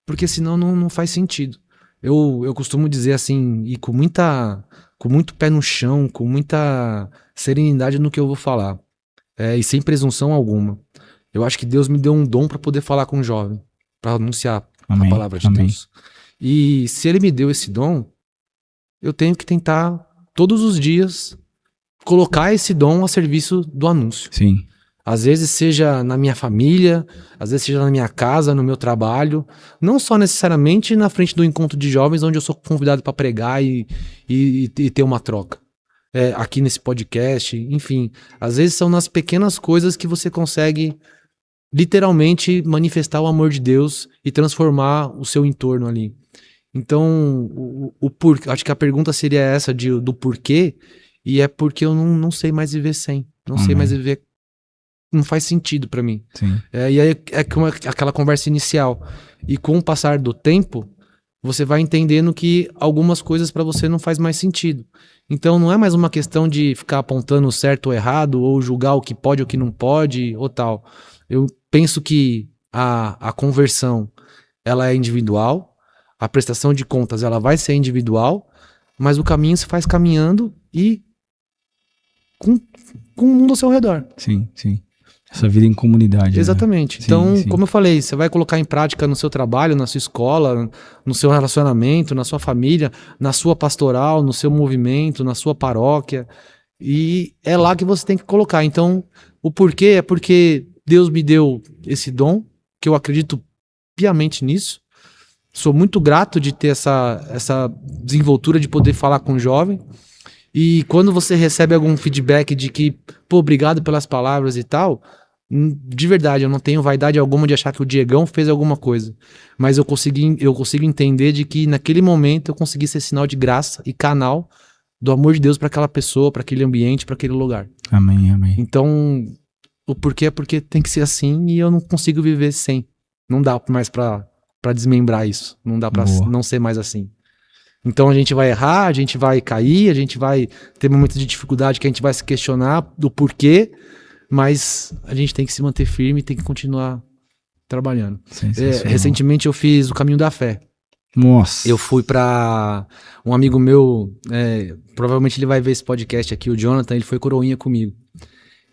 Porque senão não faz sentido. Eu costumo dizer assim, e com muito pé no chão, com muita serenidade no que eu vou falar. E sem presunção alguma. Eu acho que Deus me deu um dom para poder falar com o jovem, para anunciar Amém, a palavra de amém. Deus. E se ele me deu esse dom, eu tenho que tentar todos os dias colocar esse dom a serviço do anúncio. Sim. Às vezes seja na minha família, às vezes seja na minha casa, no meu trabalho, não só necessariamente na frente do encontro de jovens, onde eu sou convidado para pregar e ter uma troca. Aqui nesse podcast, enfim. Às vezes são nas pequenas coisas que você consegue literalmente manifestar o amor de Deus e transformar o seu entorno ali. Então, acho que a pergunta seria essa do porquê, e é porque eu não sei mais viver sem. Não sei mais viver. Não faz sentido pra mim. Sim. E aí é como aquela conversa inicial. E com o passar do tempo, você vai entendendo que algumas coisas pra você não faz mais sentido. Então não é mais uma questão de ficar apontando certo ou errado, ou julgar o que pode ou o que não pode, ou tal. Eu penso que a conversão, ela é individual, a prestação de contas, ela vai ser individual, mas o caminho se faz caminhando e com o mundo ao seu redor. Sim, sim. Essa vida em comunidade. Exatamente. Né? Então, sim. como eu falei, você vai colocar em prática no seu trabalho, na sua escola, no seu relacionamento, na sua família, na sua pastoral, no seu movimento, na sua paróquia. E é lá que você tem que colocar. Então, o porquê é porque Deus me deu esse dom, que eu acredito piamente nisso. Sou muito grato de ter essa desenvoltura de poder falar com o jovem. E quando você recebe algum feedback de que, pô, obrigado pelas palavras e tal, de verdade, eu não tenho vaidade alguma de achar que o Diegão fez alguma coisa. Mas eu consigo entender de que naquele momento eu consegui ser sinal de graça e canal do amor de Deus para aquela pessoa, para aquele ambiente, para aquele lugar. Amém, amém. Então, o porquê é porque tem que ser assim e eu não consigo viver sem. Não dá mais pra desmembrar isso. Não dá pra não ser mais assim. Então a gente vai errar, a gente vai cair, a gente vai ter momentos de dificuldade que a gente vai se questionar do porquê, mas a gente tem que se manter firme e tem que continuar trabalhando. Recentemente eu fiz o Caminho da Fé. Nossa. Eu fui pra um amigo meu, provavelmente ele vai ver esse podcast aqui, o Jonathan, ele foi coroinha comigo.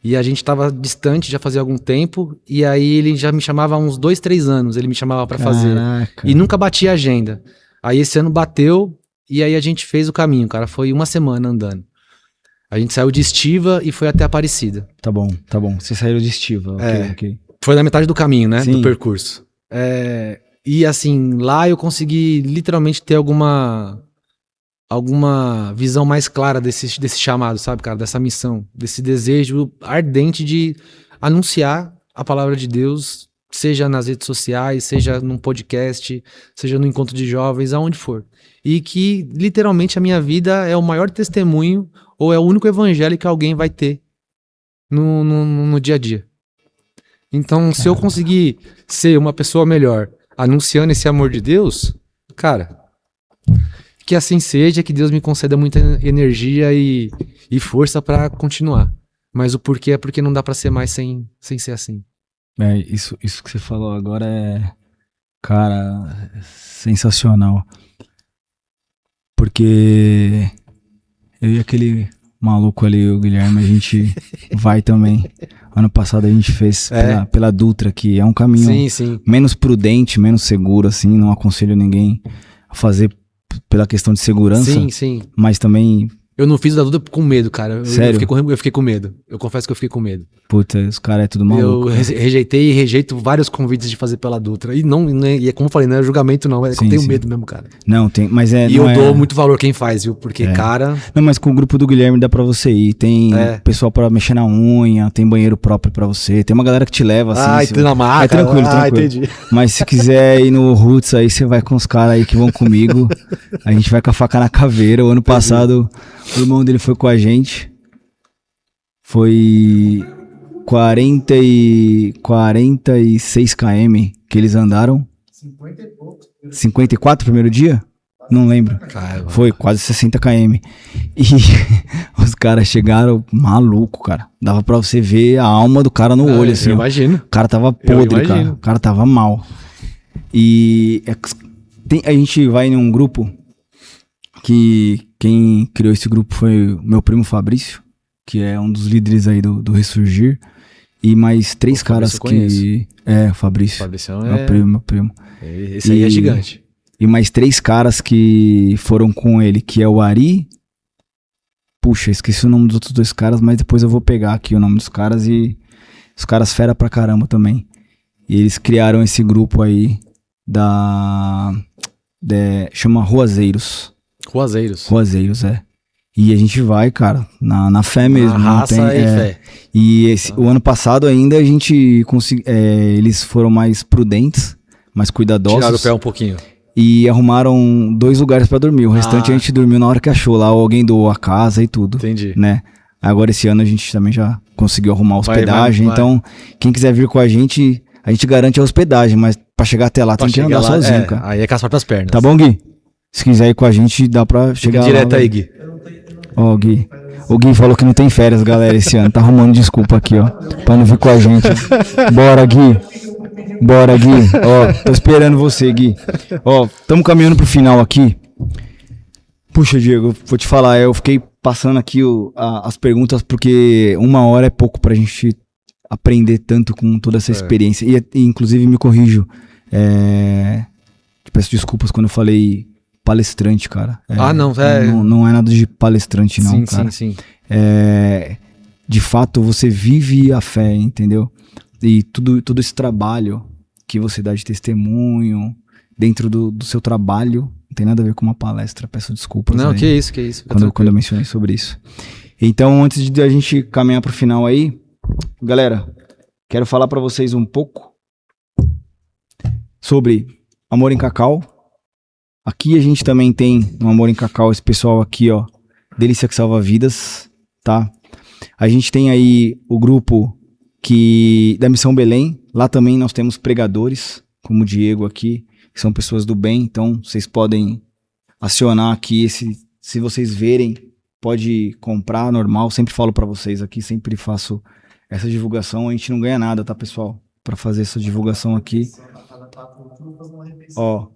E a gente tava distante já fazia algum tempo, e aí ele já me chamava há uns 2, 3 anos, ele me chamava pra fazer. E nunca batia a agenda. Aí esse ano bateu, e aí a gente fez o caminho, cara, foi 1 semana andando. A gente saiu de Estiva e foi até Aparecida. Tá bom. Vocês saíram de Estiva, ok. Foi na metade do caminho, né, Sim. do percurso. E assim, lá eu consegui literalmente ter alguma visão mais clara desse chamado, sabe, cara? Dessa missão, desse desejo ardente de anunciar a palavra de Deus, seja nas redes sociais, seja num podcast, seja no encontro de jovens, aonde for. E que, literalmente, a minha vida é o maior testemunho ou é o único evangelho que alguém vai ter no dia a dia. Então, se eu conseguir ser uma pessoa melhor anunciando esse amor de Deus, cara, que assim seja, que Deus me conceda muita energia e força pra continuar. Mas o porquê é porque não dá pra ser mais sem ser assim. Isso que você falou agora é, cara, sensacional. Porque eu e aquele maluco ali, o Guilherme, a gente vai também. Ano passado a gente fez pela Dutra, que é um caminho menos prudente, menos seguro, assim. Não aconselho ninguém a fazer pela questão de segurança. Sim. Mas também... Eu não fiz o da Duda com medo, cara. Sério? Eu fiquei com medo. Eu confesso que eu fiquei com medo. Puta, os caras é tudo maluco. Eu rejeitei e rejeito vários convites de fazer pela Dutra. E é como eu falei, não é julgamento não, é que eu tenho medo mesmo, cara. Não, tem, mas é... E eu dou muito valor quem faz, viu? Porque, cara... Não, mas com o grupo do Guilherme dá pra você ir. Tem pessoal pra mexer na unha, tem banheiro próprio pra você. Tem uma galera que te leva, assim. E tem na maca. É tranquilo. Entendi. Mas se quiser ir no Roots, aí você vai com os caras aí que vão comigo. A gente vai com a faca na caveira. O ano passado, o irmão dele foi com a gente. Foi 46 km que eles andaram. 50 e poucos. 54 primeiro dia? Não lembro. Caramba. Foi quase 60 km. E os caras chegaram maluco, cara. Dava pra você ver a alma do cara no olho, assim. Eu imagino. O cara tava podre, cara. O cara tava mal. E a gente vai em um grupo que quem criou esse grupo foi o meu primo Fabrício, que é um dos líderes aí do Ressurgir. E mais 3 caras que... o Fabrício. Fabricião meu primo. Esse aí é gigante. E mais 3 caras que foram com ele, que é o Ari. Puxa, esqueci o nome dos outros 2 caras, mas depois eu vou pegar aqui o nome dos caras e os caras fera pra caramba também. E eles criaram esse grupo aí chama Ruazeiros. Ruazeiros, é. E a gente vai, cara, na fé mesmo. Na raça e fé. E o ano passado ainda a gente eles foram mais prudentes, mais cuidadosos. Tiraram o pé um pouquinho. E arrumaram 2 lugares pra dormir. O restante a gente dormiu na hora que achou lá. Alguém doou a casa e tudo. Entendi. Né? Agora esse ano a gente também já conseguiu arrumar a hospedagem. Vai. Então, quem quiser vir com a gente garante a hospedagem. Mas pra chegar até lá tem que andar sozinho, cara. Aí é com as próprias pernas. Tá bom, Gui? Se quiser ir com a gente, dá pra chegar lá. Direto aí, Gui. Ó, Gui. O Gui falou que não tem férias, galera, esse ano. Tá arrumando desculpa aqui, ó. Pra não vir com a gente. Bora, Gui. Ó, tô esperando você, Gui. Ó, tamo caminhando pro final aqui. Puxa, Diego, vou te falar. Eu fiquei passando aqui as perguntas porque 1 hora é pouco pra gente aprender tanto com toda essa experiência. E inclusive, me corrijo. Te peço desculpas quando eu falei palestrante, cara. Não é nada de palestrante, não, cara. Sim. De fato, você vive a fé, entendeu? E todo esse trabalho que você dá de testemunho dentro do seu trabalho, não tem nada a ver com uma palestra, peço desculpas. Não, aí, que isso. Quando eu mencionei sobre isso. Então, antes de a gente caminhar pro final aí, galera, quero falar pra vocês um pouco sobre Amor em Cacau. Aqui a gente também tem no Amor em Cacau esse pessoal aqui, ó, Delícia que Salva Vidas, tá? A gente tem aí o grupo da Missão Belém. Lá também nós temos pregadores, como o Diego aqui, que são pessoas do bem. Então vocês podem acionar aqui, se vocês verem, pode comprar, normal. Sempre falo pra vocês aqui, sempre faço essa divulgação. A gente não ganha nada, tá, pessoal? Pra fazer essa divulgação aqui. Ó,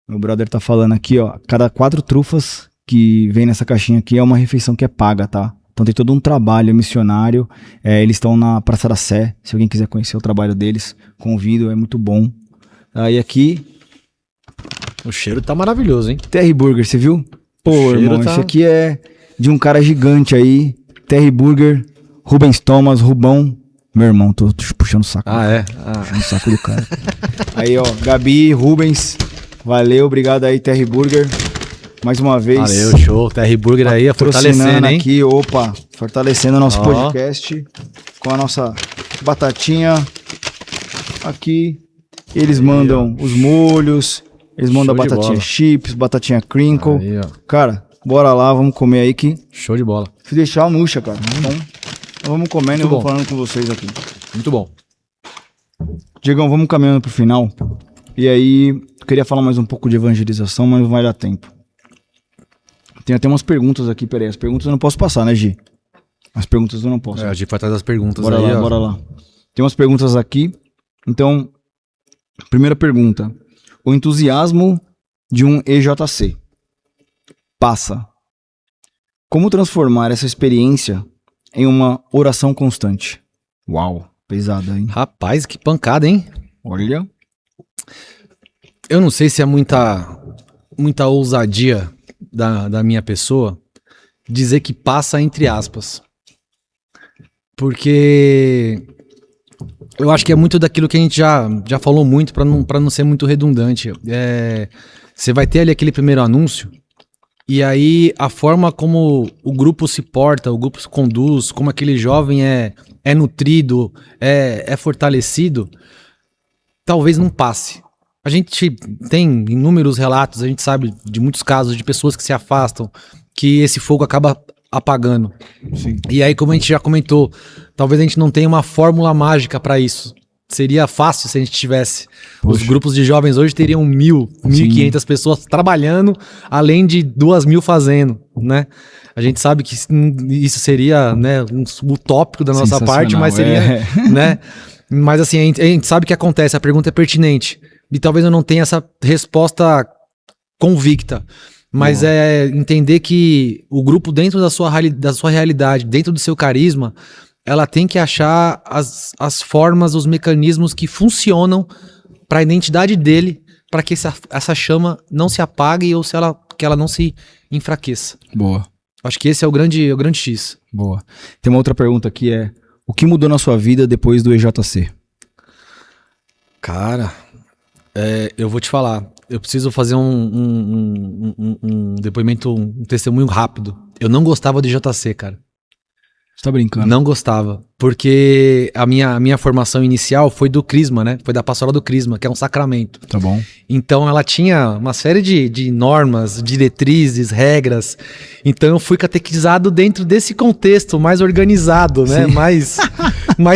meu brother tá falando aqui, ó, cada 4 trufas que vem nessa caixinha aqui é uma refeição que é paga, tá? Então tem todo um trabalho missionário. Eles estão na Praça da Sé. Se alguém quiser conhecer o trabalho deles, convido, é muito bom. E aqui... O cheiro tá maravilhoso, hein? Terry Burger, você viu? Pô, irmão, tá... esse aqui é de um cara gigante aí. Terry Burger, Rubens Thomas, Rubão. Meu irmão, tô puxando o saco. Puxando o saco do cara. Aí, ó, Gabi, Rubens, valeu, obrigado aí, Terry Burger. Mais uma vez. Valeu, show. TR Burger aí, fortalecendo, hein? Aqui, fortalecendo o nosso podcast com a nossa batatinha. Aqui, eles mandam os molhos, eles mandam a batatinha chips, batatinha crinkle. Aí, cara, bora lá, vamos comer aí que... Show de bola. Se deixar, murcha, cara. Então, vamos comendo e eu vou falando com vocês aqui. Muito bom. Diegão, vamos caminhando pro final. E aí, eu queria falar mais um pouco de evangelização, mas não vai dar tempo. Tem até umas perguntas aqui, peraí. As perguntas eu não posso passar, né, Gi? As perguntas eu não posso. A Gi vai atrás das perguntas bora aí, lá, bora lá. Tem umas perguntas aqui. Então, primeira pergunta. O entusiasmo de um EJC passa Como transformar essa experiência em uma oração constante? Uau, pesada, hein? Rapaz, que pancada, hein? Olha. Eu não sei se é muita ousadia da minha pessoa dizer que passa entre aspas. Porque eu acho que é muito daquilo que a gente já falou muito, pra não ser muito redundante. Você vai ter ali aquele primeiro anúncio, e aí a forma como o grupo se porta, o grupo se conduz, como aquele jovem é nutrido, é fortalecido, talvez não passe. A gente tem inúmeros relatos, a gente sabe de muitos casos de pessoas que se afastam, que esse fogo acaba apagando. Sim. E aí, como a gente já comentou, talvez a gente não tenha uma fórmula mágica para isso. Seria fácil se a gente tivesse. Poxa. Os grupos de jovens hoje teriam 1.500 pessoas trabalhando, além de 2.000 fazendo, né? A gente sabe que isso seria, né, um utópico da nossa parte, mas seria, né? Mas assim, a gente sabe o que acontece, a pergunta é pertinente. E talvez eu não tenha essa resposta convicta. Mas é entender que o grupo, dentro da sua realidade, dentro do seu carisma, ela tem que achar as formas, os mecanismos que funcionam para a identidade dele, para que essa chama não se apague ou que ela não se enfraqueça. Boa. Acho que esse é o grande X. Boa. Tem uma outra pergunta aqui, o que mudou na sua vida depois do EJC? Cara, eu vou te falar. Eu preciso fazer um depoimento, um testemunho rápido. Eu não gostava de JC, cara. Você tá brincando? Não gostava. Porque a minha formação inicial foi do Crisma, né? Foi da pastoral do Crisma, que é um sacramento. Tá bom. Então ela tinha uma série de normas, diretrizes, regras. Então eu fui catequizado dentro desse contexto mais organizado, né? mais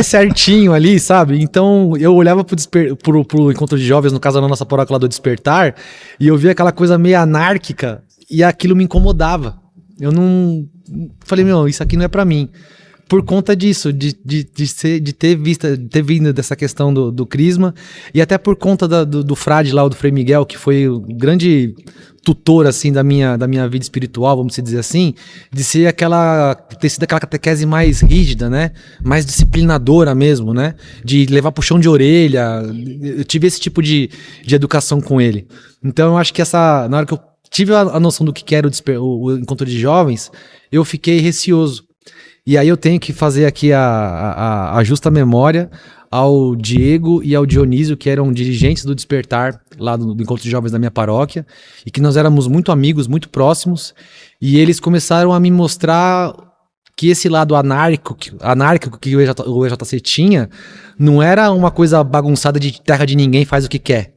certinho ali, sabe? Então eu olhava pro encontro de jovens, no caso na nossa paróquia lá do Despertar, e eu via aquela coisa meio anárquica e aquilo me incomodava. Eu não... Falei, isso aqui não é pra mim. Por conta disso, de ter vindo dessa questão do Crisma, e até por conta do frade lá, do Frei Miguel, que foi o grande tutor, assim, da minha vida espiritual, vamos dizer assim, de ter sido aquela catequese mais rígida, né? Mais disciplinadora mesmo, né? De levar puxão de orelha. Eu tive esse tipo de educação com ele. Então eu acho que na hora que eu tive a noção do que era o encontro de jovens, eu fiquei receoso. E aí eu tenho que fazer aqui a justa memória ao Diego e ao Dionísio, que eram dirigentes do Despertar, lá do encontro de jovens da minha paróquia, e que nós éramos muito amigos, muito próximos, e eles começaram a me mostrar que esse lado anárquico que o EJC tinha, não era uma coisa bagunçada de terra de ninguém faz o que quer.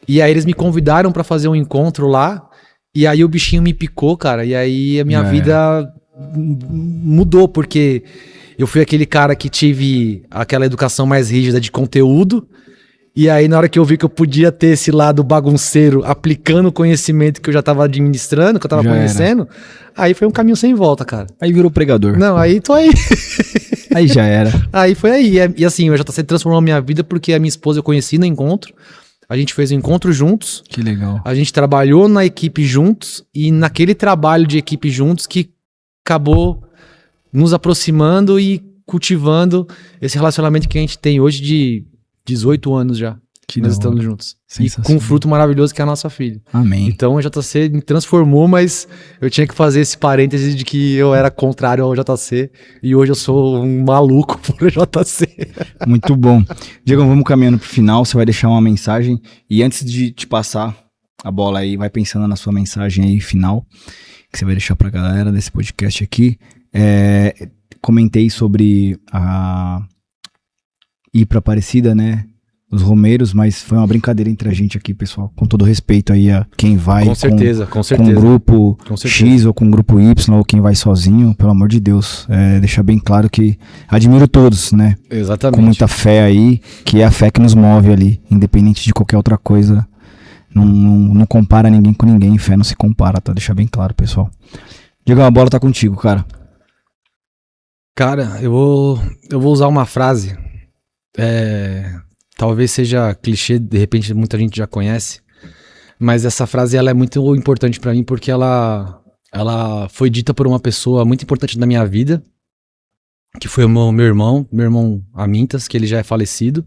E aí eles me convidaram para fazer um encontro lá, e aí o bichinho me picou, cara, e aí a minha vida mudou, porque eu fui aquele cara que tive aquela educação mais rígida de conteúdo, e aí na hora que eu vi que eu podia ter esse lado bagunceiro, aplicando o conhecimento que eu já estava administrando, que eu estava conhecendo, aí foi um caminho sem volta, cara. Aí virou pregador. Não, aí tô aí. Aí já era. Aí foi aí, e assim, o JC transformou a minha vida porque a minha esposa eu conheci no encontro. A gente fez um encontro juntos. Que legal. A gente trabalhou na equipe juntos, e naquele trabalho de equipe juntos que acabou nos aproximando e cultivando esse relacionamento que a gente tem hoje de 18 anos já. Que nós estamos juntos. E com um fruto maravilhoso que é a nossa filha. Amém. Então o JC me transformou, mas eu tinha que fazer esse parêntese de que eu era contrário ao JC e hoje eu sou um maluco por JC. Muito bom. Diego, vamos caminhando pro final, você vai deixar uma mensagem e antes de te passar a bola aí, vai pensando na sua mensagem aí final, que você vai deixar pra galera desse podcast aqui. Comentei sobre ir pra Aparecida, né? Os romeiros, mas foi uma brincadeira entre a gente aqui, pessoal. Com todo respeito aí a quem vai com certeza. Com o grupo X ou com o grupo Y, ou quem vai sozinho, pelo amor de Deus. Deixar bem claro que admiro todos, né? Exatamente. Com muita fé aí, que é a fé que nos move ali, independente de qualquer outra coisa. Não compara ninguém com ninguém, fé não se compara, tá? Deixar bem claro, pessoal. Diego, a bola tá contigo, cara. Cara, eu vou usar uma frase. Talvez seja clichê, de repente muita gente já conhece, mas essa frase ela é muito importante pra mim porque ela ela foi dita por uma pessoa muito importante na minha vida, que foi o meu irmão Amintas, que ele já é falecido.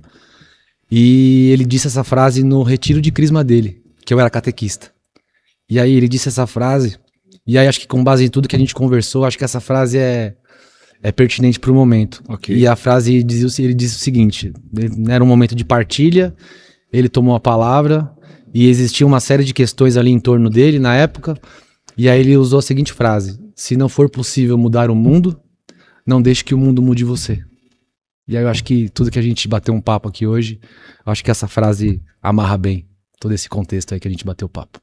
E ele disse essa frase no retiro de crisma dele, que eu era catequista. E aí ele disse essa frase, e aí acho que com base em tudo que a gente conversou, acho que essa frase é pertinente para o momento. Ok. E a frase, ele disse o seguinte, era um momento de partilha, ele tomou a palavra, e existia uma série de questões ali em torno dele na época, e aí ele usou a seguinte frase: se não for possível mudar o mundo, não deixe que o mundo mude você. E aí eu acho que tudo que a gente bateu um papo aqui hoje, eu acho que essa frase amarra bem todo esse contexto aí que a gente bateu papo.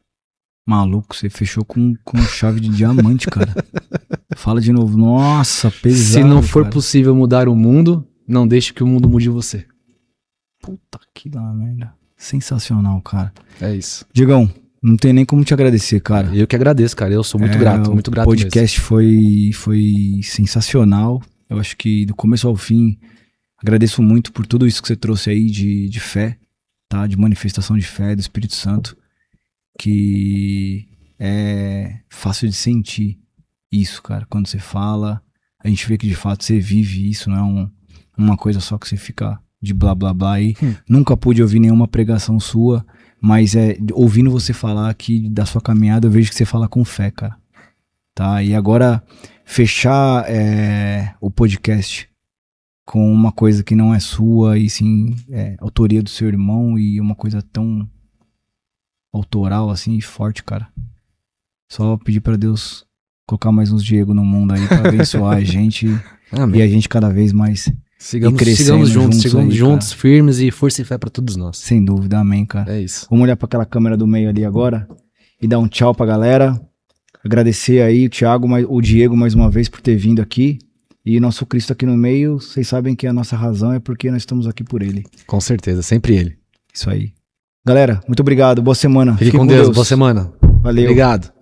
Maluco, você fechou com chave de diamante, cara. Fala de novo. Nossa, pesado. Se não for cara. possível mudar o mundo, não deixe que o mundo mude você. Puta que da merda. Sensacional, cara. É isso. Diegão, não tem nem como te agradecer, cara. Eu que agradeço, cara. Eu sou muito grato O podcast foi sensacional. Eu acho que do começo ao fim, agradeço muito por tudo isso que você trouxe aí de fé, tá? De manifestação de fé do Espírito Santo, que é fácil de sentir isso, cara. Quando você fala, a gente vê que de fato você vive isso, não é uma coisa só que você fica de blá blá blá aí. Nunca pude ouvir nenhuma pregação sua, mas ouvindo você falar aqui da sua caminhada, eu vejo que você fala com fé, cara. Tá? E agora, fechar o podcast com uma coisa que não é sua, e sim autoria do seu irmão, e uma coisa tão autoral assim e forte, cara. Só pedir pra Deus colocar mais uns Diego no mundo aí pra abençoar a gente. Amém. E a gente cada vez mais Sigamos juntos, firmes, e força e fé pra todos nós. Sem dúvida, amém, cara. É isso. Vamos olhar pra aquela câmera do meio ali agora e dar um tchau pra galera. Agradecer aí o Diego mais uma vez por ter vindo aqui. E nosso Cristo aqui no meio, vocês sabem que a nossa razão é porque nós estamos aqui por ele. Com certeza, sempre ele. Isso aí. Galera, muito obrigado. Boa semana. Fique com Deus. Boa semana. Valeu. Obrigado.